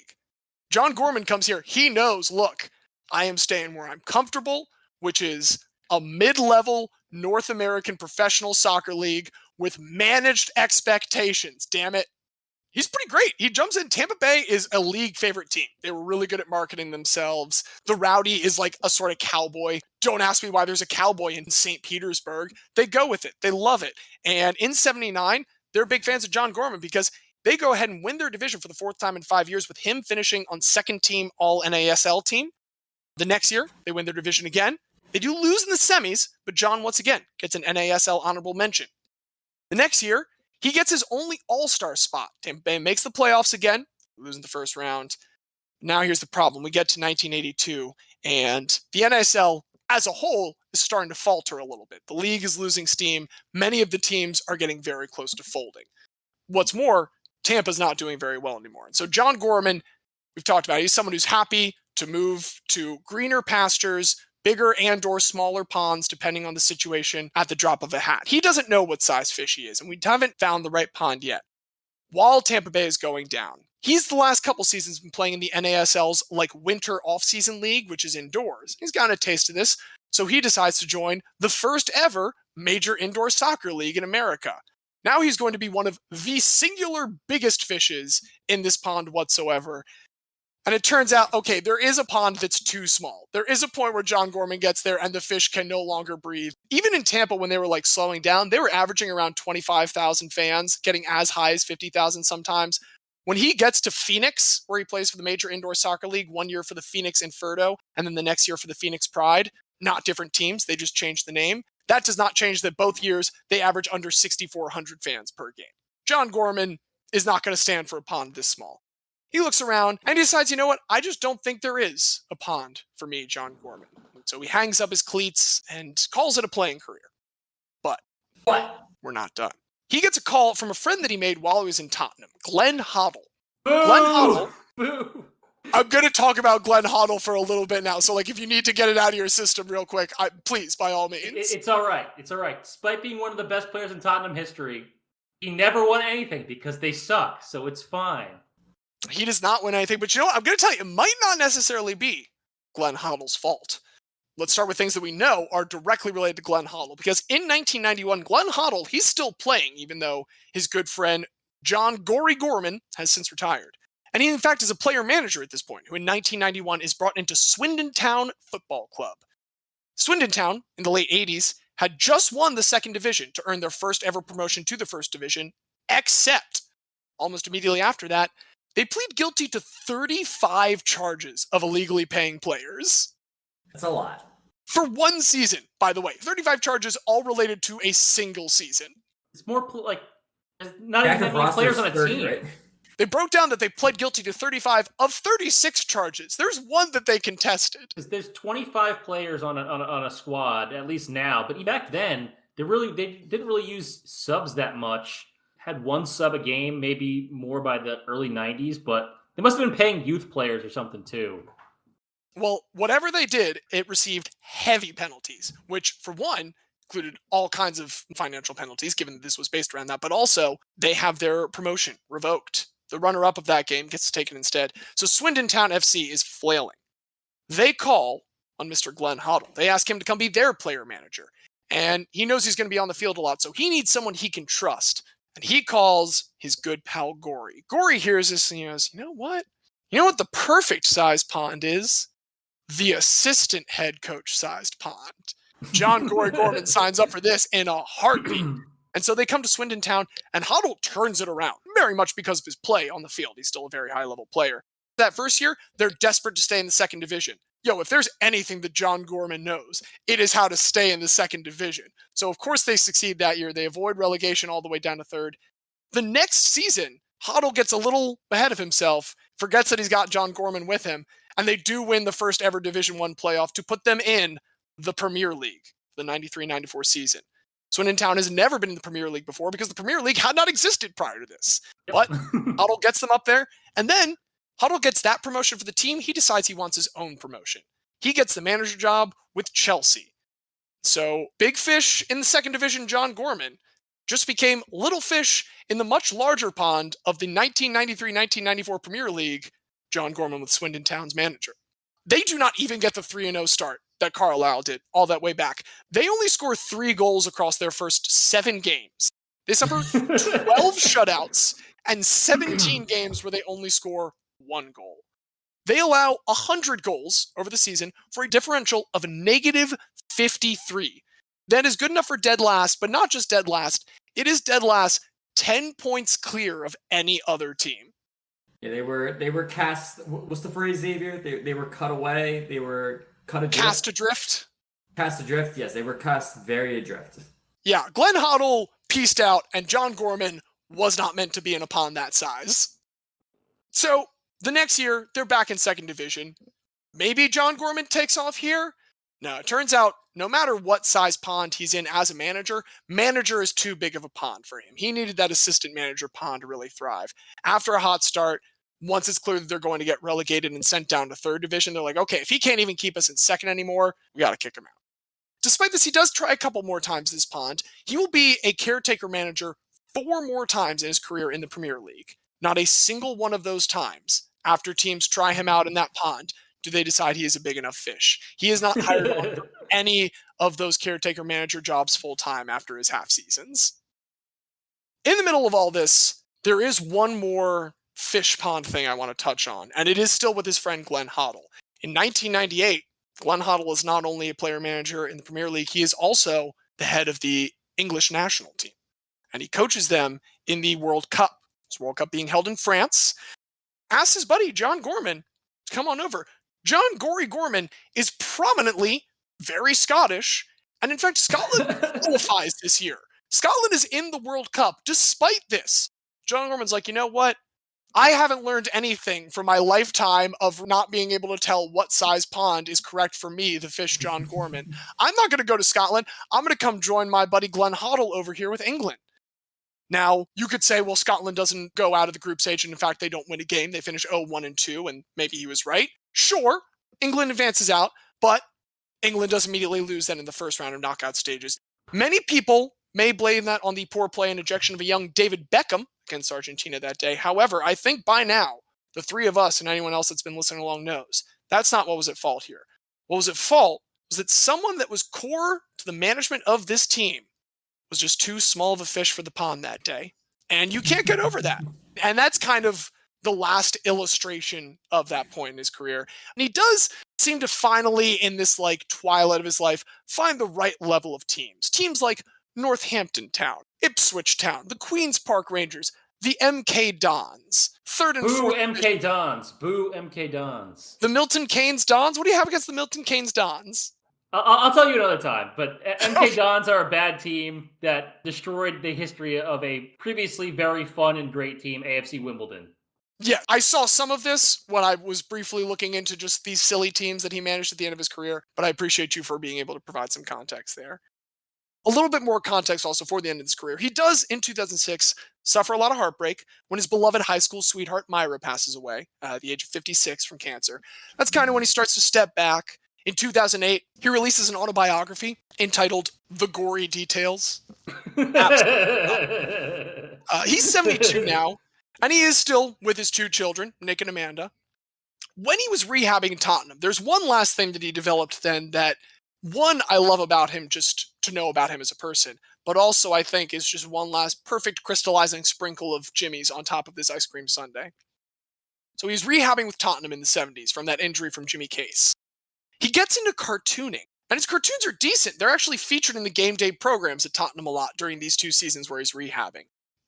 S1: John Gorman comes here. He knows, look, I am staying where I'm comfortable, which is a mid-level North American professional soccer league with managed expectations. Damn it. He's pretty great. He jumps in. Tampa Bay is a league favorite team. They were really good at marketing themselves. The Rowdy is like a sort of cowboy. Don't ask me why there's a cowboy in St. Petersburg. They go with it. They love it. And in 79, they're big fans of John Gorman because they go ahead and win their division for the fourth time in 5 years with him finishing on second team All-NASL team. The next year, they win their division again. They do lose in the semis, but John, once again, gets an NASL honorable mention. The next year, he gets his only all-star spot. Tampa Bay makes the playoffs again, losing the first round. Now here's the problem. We get to 1982, and the NASL as a whole is starting to falter a little bit. The league is losing steam. Many of the teams are getting very close to folding. What's more, Tampa's not doing very well anymore. And so John Gorman, we've talked about, he's someone who's happy to move to greener pastures, bigger and or smaller ponds, depending on the situation, at the drop of a hat. He doesn't know what size fish he is, and we haven't found the right pond yet. While Tampa Bay is going down, he's the last couple seasons been playing in the NASL's winter off-season league, which is indoors. He's gotten a taste of this, so he decides to join the first ever major indoor soccer league in America. Now he's going to be one of the singular biggest fishes in this pond whatsoever. And it turns out, okay, there is a pond that's too small. There is a point where John Gorman gets there and the fish can no longer breathe. Even in Tampa, when they were slowing down, they were averaging around 25,000 fans, getting as high as 50,000 sometimes. When he gets to Phoenix, where he plays for the Major Indoor Soccer League, 1 year for the Phoenix Inferno, and then the next year for the Phoenix Pride, not different teams, they just changed the name. That does not change that both years they average under 6,400 fans per game. John Gorman is not going to stand for a pond this small. He looks around and he decides, you know what? I just don't think there is a pond for me, John Gorman. So he hangs up his cleats and calls it a playing career. But we're not done. He gets a call from a friend that he made while he was in Tottenham, Glenn Hoddle. Glenn Hoddle.
S3: Boo!
S1: I'm going to talk about Glenn Hoddle for a little bit now. So if you need to get it out of your system real quick, please, by all means.
S3: It's all right. It's all right. Despite being one of the best players in Tottenham history, he never won anything because they suck. So it's fine.
S1: He does not win anything, but you know what? I'm going to tell you, it might not necessarily be Glenn Hoddle's fault. Let's start with things that we know are directly related to Glenn Hoddle, because in 1991, Glenn Hoddle, he's still playing, even though his good friend John Gory Gorman has since retired. And he, in fact, is a player manager at this point, who in 1991 is brought into Swindon Town Football Club. Swindon Town, in the late 80s, had just won the second division to earn their first ever promotion to the first division, except, almost immediately after that, they plead guilty to 35 charges of illegally paying players.
S2: That's a lot.
S1: For one season, by the way. 35 charges all related to a single season.
S3: It's more there's not even that many players on a
S2: 30,
S3: team.
S2: right?
S1: They broke down that they pled guilty to 35 of 36 charges. There's one that they contested.
S3: There's 25 players on a squad, at least now. But back then, they didn't really use subs that much. had one sub a game, maybe more by the early 90s, but they must have been paying youth players or something too.
S1: Well, whatever they did, it received heavy penalties, which, for one, included all kinds of financial penalties, given that this was based around that, but also they have their promotion revoked. The runner-up of that game gets taken instead. So Swindon Town FC is flailing. They call on Mr. Glenn Hoddle. They ask him to come be their player manager. And he knows he's going to be on the field a lot, so he needs someone he can trust. And he calls his good pal Gory. Gory hears this and he goes, you know what? You know what the perfect size pond is? The assistant head coach sized pond. John Gory Gorman signs up for this in a heartbeat. And so they come to Swindon Town, and Hoddle turns it around, very much because of his play on the field. He's still a very high-level player. That first year, they're desperate to stay in the second division. If there's anything that John Gorman knows, it is how to stay in the second division. So, of course, they succeed that year. They avoid relegation all the way down to third. The next season, Hoddle gets a little ahead of himself, forgets that he's got John Gorman with him, and they do win the first ever Division I playoff to put them in the Premier League, the 93-94 season. Swindon Town has never been in the Premier League before because the Premier League had not existed prior to this. But Hoddle gets them up there, and then Hoddle gets that promotion for the team. He decides he wants his own promotion. He gets the manager job with Chelsea. So big fish in the second division, John Gorman, just became little fish in the much larger pond of the 1993-1994 Premier League, John Gorman with Swindon Town's manager. They do not even get the 3-0 start that Carlisle did all that way back. They only score 3 goals across their first 7 games. They suffer 12 shutouts and 17 games where they only score 1 goal. They allow 100 goals over the season for a differential of negative 53. That is good enough for dead last, but not just dead last. It is dead last 10 points clear of any other team.
S2: Yeah, they were cast. What's the phrase, Xavier? They were cut away. They were cut adrift.
S1: Cast adrift.
S2: Cast adrift. Yes, they were cast very adrift.
S1: Yeah, Glenn Hoddle pieced out, and John Gorman was not meant to be in a pond that size. So the next year, they're back in second division. Maybe John Gorman takes off here? No, it turns out no matter what size pond he's in as a manager is too big of a pond for him. He needed that assistant manager pond to really thrive. After a hot start, once it's clear that they're going to get relegated and sent down to third division, they're like, okay, if he can't even keep us in second anymore, we got to kick him out. Despite this, he does try a couple more times this pond. He will be a caretaker manager 4 more times in his career in the Premier League. Not a single one of those times, after teams try him out in that pond, do they decide he is a big enough fish. He is not hired on for any of those caretaker manager jobs full-time after his half seasons. In the middle of all this, there is one more fish pond thing I want to touch on, and it is still with his friend Glenn Hoddle. In 1998, Glenn Hoddle is not only a player manager in the Premier League, he is also the head of the English national team. And he coaches them in the World Cup. This World Cup being held in France. Asks his buddy John Gorman to come on over. John Gory Gorman is prominently very Scottish, and in fact, Scotland qualifies this year. Scotland is in the World Cup. Despite this, John Gorman's like, you know what? I haven't learned anything from my lifetime of not being able to tell what size pond is correct for me, the fish John Gorman. I'm not going to go to Scotland. I'm going to come join my buddy Glenn Hoddle over here with England. Now, you could say, well, Scotland doesn't go out of the group stage, and in fact, they don't win a game. They finish 0-1-2, and maybe he was right. Sure, England advances out, but England does immediately lose then in the first round of knockout stages. Many people may blame that on the poor play and ejection of a young David Beckham against Argentina that day. However, I think by now, the 3 of us and anyone else that's been listening along knows that's not what was at fault here. What was at fault was that someone that was core to the management of this team was just too small of a fish for the pond that day. And you can't get over that. And that's kind of the last illustration of that point in his career. And he does seem to finally, in this twilight of his life, find the right level of teams. Teams like Northampton Town, Ipswich Town, the Queen's Park Rangers, the MK Dons, third and
S3: Boo
S1: fourth.
S3: MK Dons. Boo MK Dons.
S1: The Milton Keynes Dons? What do you have against the Milton Keynes Dons?
S3: I'll tell you another time, but MK Dons are a bad team that destroyed the history of a previously very fun and great team, AFC Wimbledon.
S1: Yeah, I saw some of this when I was briefly looking into just these silly teams that he managed at the end of his career, but I appreciate you for being able to provide some context there. a little bit more context also for the end of his career. He does, in 2006, suffer a lot of heartbreak when his beloved high school sweetheart Myra passes away at the age of 56 from cancer. That's kind of when he starts to step back. In 2008, he releases an autobiography entitled The Gory Details. He's 72 now, and he is still with his two children, Nick and Amanda. When he was rehabbing in Tottenham, there's one last thing that he developed then that, one, I love about him just to know about him as a person, but also I think is just one last perfect crystallizing sprinkle of Jimmy's on top of this ice cream sundae. So he's rehabbing with Tottenham in the 70s from that injury from Jimmy Case. He gets into cartooning, and his cartoons are decent. They're actually featured in the game day programs at Tottenham a lot during these 2 seasons where he's rehabbing.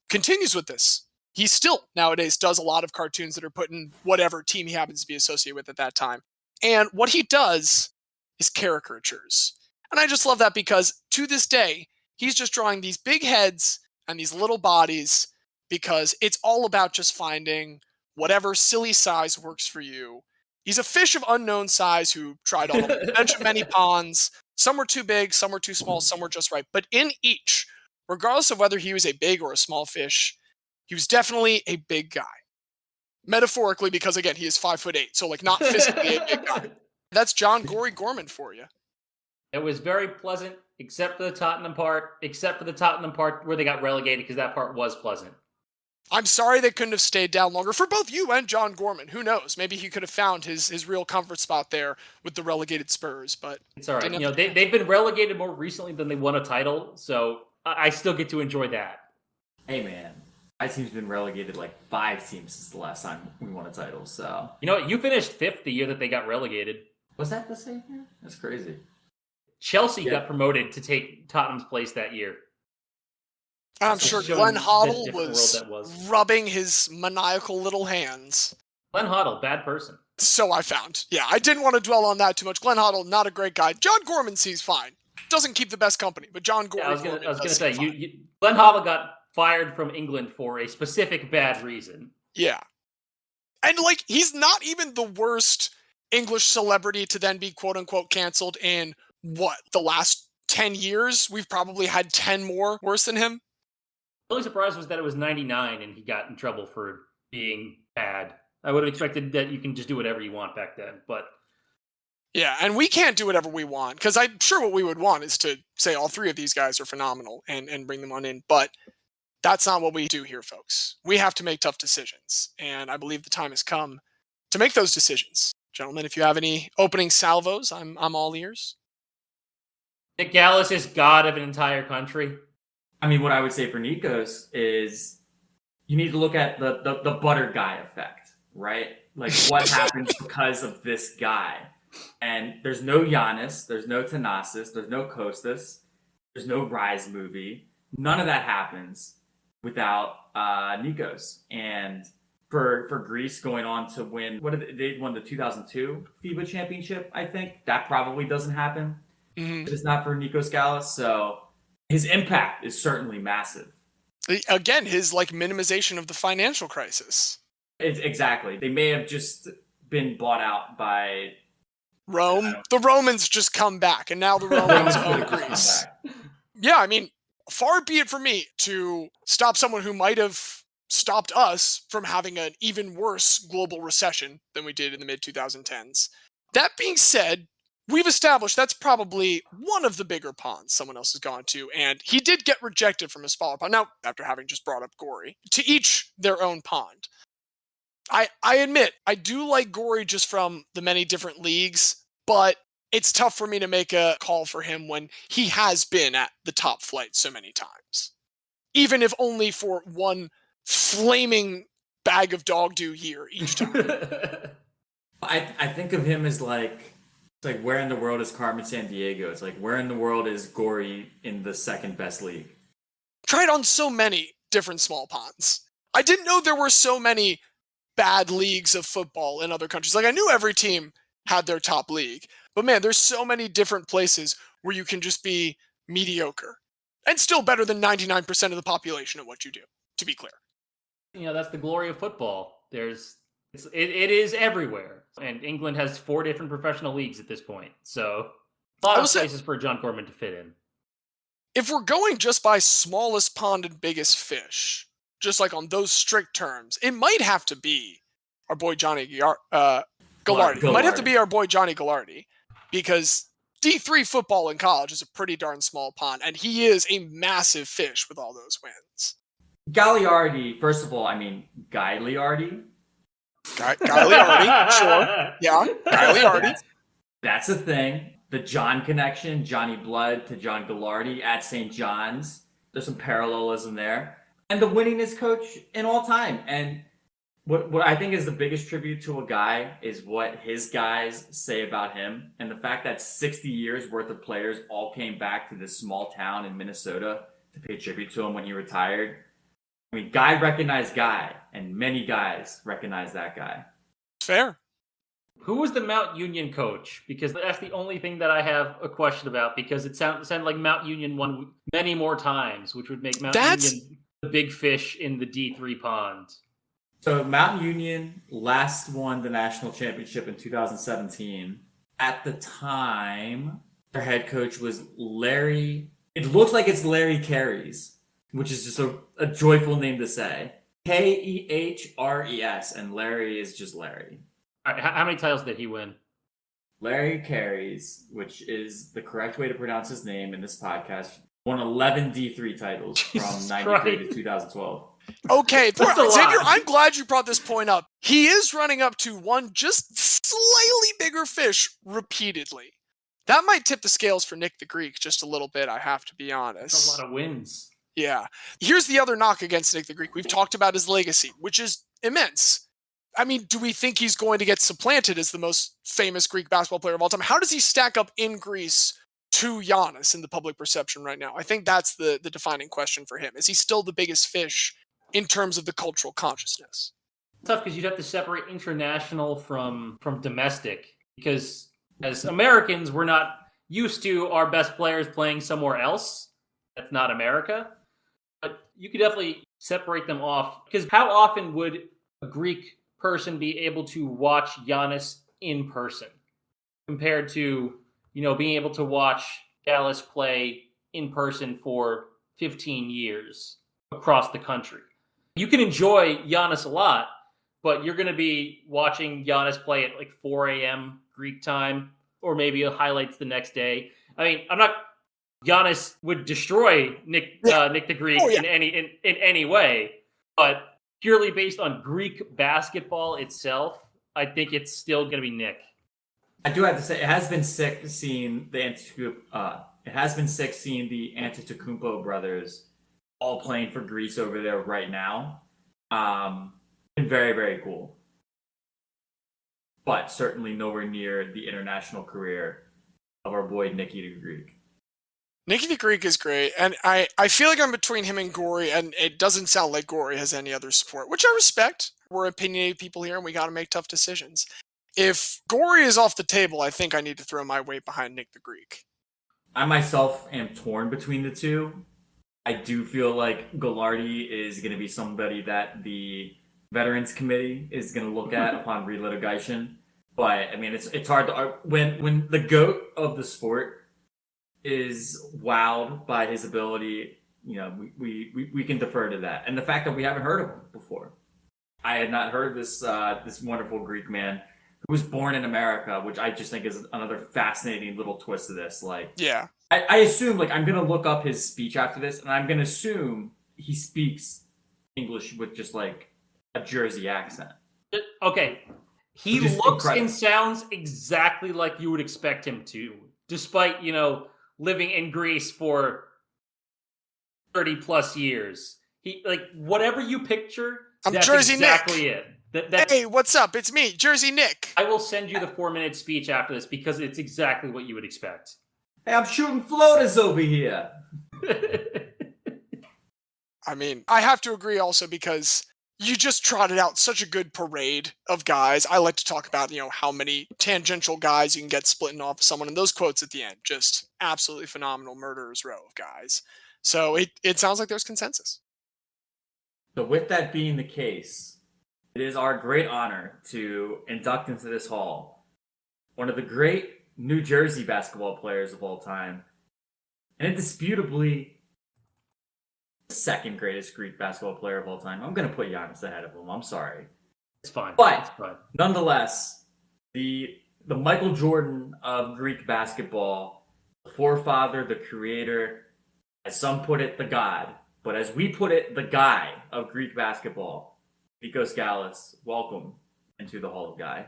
S1: Continues with this. He still, nowadays, does a lot of cartoons that are put in whatever team he happens to be associated with at that time. And what he does is caricatures. And I just love that because, to this day, he's just drawing these big heads and these little bodies because it's all about just finding whatever silly size works for you. He's a fish of unknown size who tried all a bunch of many ponds. Some were too big, some were too small, some were just right. But in each, regardless of whether he was a big or a small fish, he was definitely a big guy. Metaphorically, because again, he is 5'8", so like not physically a big guy. That's John Gory Gorman for you.
S3: It was very pleasant, except for the Tottenham part where they got relegated, because that part was pleasant.
S1: I'm sorry they couldn't have stayed down longer for both you and John Gorman. Who knows? Maybe he could have found his real comfort spot there with the relegated Spurs. But
S3: it's all right. You know, they've been relegated more recently than they won a title, so I still get to enjoy that.
S2: Hey, man. My team's been relegated like 5 teams since the last time we won a title, so...
S3: You know what? You finished 5th the year that they got relegated.
S2: Was that the same year? That's crazy.
S3: Chelsea got promoted to take Tottenham's place that year.
S1: I'm sure Glenn Hoddle was rubbing his maniacal little hands.
S3: Glenn Hoddle, bad person.
S1: So I found. Yeah, I didn't want to dwell on that too much. Glenn Hoddle, not a great guy. John Gorman sees fine. Doesn't keep the best company, but John Gorman.
S3: Yeah, I was going to say, Glenn Hoddle got fired from England for a specific bad reason.
S1: Yeah. And like, he's not even the worst English celebrity to then be quote unquote canceled in what, the last 10 years? We've probably had 10 more worse than him.
S3: The only surprise was that it was 99 and he got in trouble for being bad. I would have expected that you can just do whatever you want back then, but...
S1: Yeah, and we can't do whatever we want, because I'm sure what we would want is to say all 3 of these guys are phenomenal and bring them on in, but that's not what we do here, folks. We have to make tough decisions, and I believe the time has come to make those decisions. Gentlemen, if you have any opening salvos, I'm all ears.
S3: Nick Gallis is god of an entire country.
S2: I mean, what I would say for Nikos is you need to look at the butter guy effect, right? Like, what happens because of this guy? And there's no Giannis, there's no Thanasis, there's no Kostas, there's no Rise movie. None of that happens without Nikos. And for Greece going on to win, they won the 2002 FIBA championship, I think. That probably doesn't happen if it's not for Nikos Gallis. So his impact is certainly massive.
S1: Again, his like minimization of the financial crisis.
S2: Exactly. They may have just been bought out by
S1: Rome. The Romans just come back, and now the Romans own Greece. Yeah, I mean, far be it from me to stop someone who might have stopped us from having an even worse global recession than we did in the mid-2010s. That being said, we've established that's probably one of the bigger ponds someone else has gone to, and he did get rejected from a smaller pond. Now, after having just brought up Gory, to each their own pond. I admit, I do like Gory just from the many different leagues, but it's tough for me to make a call for him when he has been at the top flight so many times. Even if only for one flaming bag of dog do year each time.
S2: I think of him as like where in the world is Carmen Sandiego? It's like where in the world is Gory in the second best league?
S1: Tried on so many different small ponds. I didn't know there were so many bad leagues of football in other countries. Like, I knew every team had their top league, but man, there's so many different places where you can just be mediocre and still better than 99% of the population at what you do, to be clear.
S3: You know, that's the glory of football. It is everywhere. And England has 4 different professional leagues at this point. So a lot of places for John Gorman to fit in.
S1: if we're going just by smallest pond and biggest fish, just like on those strict terms, it might have to be our boy Gallardi. It might have to be our boy Johnny Gagliardi, because D3 football in college is a pretty darn small pond, and he is a massive fish with all those wins.
S2: Gagliardi, first of all, I mean, Gagliardi?
S1: Gagliardi, sure. Yeah, Gagliardi.
S2: That's a thing. The John connection, Johnny Blood to John Gagliardi at St. John's. There's some parallelism there. And the winningest coach in all time. And what I think is the biggest tribute to a guy is what his guys say about him. And the fact that 60 years worth of players all came back to this small town in Minnesota to pay tribute to him when he retired. I mean, guy recognized guy, and many guys recognize that guy.
S1: Fair.
S3: Who was the Mount Union coach? Because that's the only thing that I have a question about, because it sounded like Mount Union won many more times, which would make Mount Union the big fish in the D3 pond.
S2: So Mount Union last won the national championship in 2017. At the time, their head coach was Larry. It looks like it's Larry Carries, which is just a joyful name to say. Kehres, and Larry is just Larry.
S3: All right, how many titles did he win?
S2: Larry Carries, which is the correct way to pronounce his name in this podcast, won 11 D3 titles from 93 to 2012.
S1: Okay, Xavier, I'm glad you brought this point up. He is running up to one just slightly bigger fish repeatedly. That might tip the scales for Nick the Greek just a little bit, I have to be honest.
S3: That's a lot of wins.
S1: Yeah. Here's the other knock against Nick the Greek. We've talked about his legacy, which is immense. I mean, do we think he's going to get supplanted as the most famous Greek basketball player of all time? How does he stack up in Greece to Giannis in the public perception right now? I think that's the defining question for him. Is he still the biggest fish in terms of the cultural consciousness?
S3: It's tough because you'd have to separate international from domestic, because as Americans, we're not used to our best players playing somewhere else that's not America. But you could definitely separate them off, because how often would a Greek person be able to watch Giannis in person compared to, being able to watch Gallis play in person for 15 years across the country? You can enjoy Giannis a lot, but you're going to be watching Giannis play at like 4 a.m. Greek time, or maybe highlights the next day. I mean, Giannis would destroy Nick the Greek in any way, but purely based on Greek basketball itself, I think it's still going to be Nick.
S2: I do have to say, it has been sick seeing the Antetokounmpo brothers all playing for Greece over there right now. Been very, very cool. But certainly nowhere near the international career of our boy Nicky the Greek.
S1: Nicky the Greek is great, and I feel like I'm between him and Gory, and it doesn't sound like Gory has any other support, which I respect. We're opinionated people here, and we got to make tough decisions. If Gory is off the table, I think I need to throw my weight behind Nick the Greek.
S2: I myself am torn between the two. I do feel like Gagliardi is going to be somebody that the Veterans Committee is going to look at upon relitigation. But, I mean, it's hard to... When the GOAT of the sport is wowed by his ability, we can defer to that. And the fact that we haven't heard of him before. I had not heard this wonderful Greek man who was born in America, which I just think is another fascinating little twist to this.
S1: Yeah.
S2: I assume, I'm going to look up his speech after this, and I'm going to assume he speaks English with just, a Jersey accent.
S3: Okay. He looks incredible. And sounds exactly like you would expect him to, despite, living in Greece for 30 plus years. He, whatever you picture, that's
S1: Jersey
S3: exactly
S1: Nick.
S3: it.
S1: Hey, what's up? It's me, Jersey Nick.
S3: I will send you the 4-minute speech after this, because it's exactly what you would expect.
S2: Hey, I'm shooting floaters over here.
S1: I mean, I have to agree also, because you just trotted out such a good parade of guys. I like to talk about, how many tangential guys you can get splitting off of someone, and those quotes at the end, just absolutely phenomenal murderer's row of guys. So it sounds like there's consensus.
S2: So with that being the case, it is our great honor to induct into this hall one of the great New Jersey basketball players of all time, and indisputably the second greatest Greek basketball player of all time. I'm going to put Giannis ahead of him. I'm sorry.
S3: It's fine.
S2: But
S3: it's fine.
S2: Nonetheless, the Michael Jordan of Greek basketball, the forefather, the creator, as some put it, the god, but as we put it, the guy of Greek basketball, Nikos Gallis, welcome into the Hall of Guy.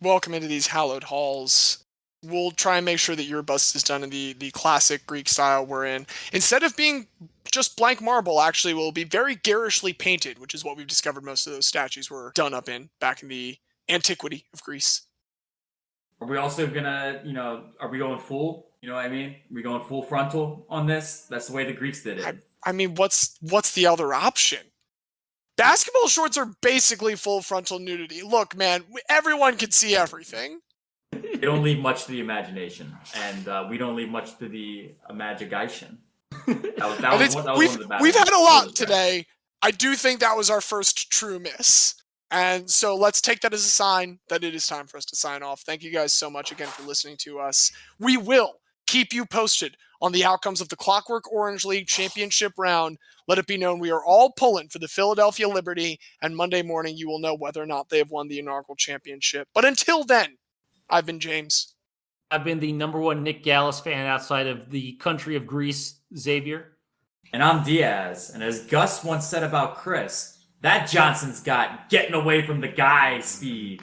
S1: Welcome into these hallowed halls. We'll try and make sure that your bust is done in the classic Greek style we're in. Instead of being just blank marble, actually, will be very garishly painted, which is what we've discovered most of those statues were done up in back in the antiquity of Greece.
S2: Are we also gonna, are we going full? You know what I mean? Are we going full frontal on this? That's the way the Greeks did it.
S1: I mean, what's the other option? Basketball shorts are basically full frontal nudity. Look, man, everyone can see everything.
S2: They don't leave much to the imagination, and we don't leave much to the imagination. That was one of the bad
S1: We've had a
S2: ones.
S1: lot today. I do think that was our first true miss. And so let's take that as a sign that it is time for us to sign off. Thank you guys so much again for listening to us. We will keep you posted on the outcomes of the Clockwork Orange League Championship round. Let it be known we are all pulling for the Philadelphia Liberty, and Monday morning you will know whether or not they have won the inaugural championship. But until then, I've been James.
S3: I've been the #1 Nick Gallis fan outside of the country of Greece, Xavier.
S2: And I'm Diaz. And as Gus once said about Chris, that Johnson's got getting away from the guy speed.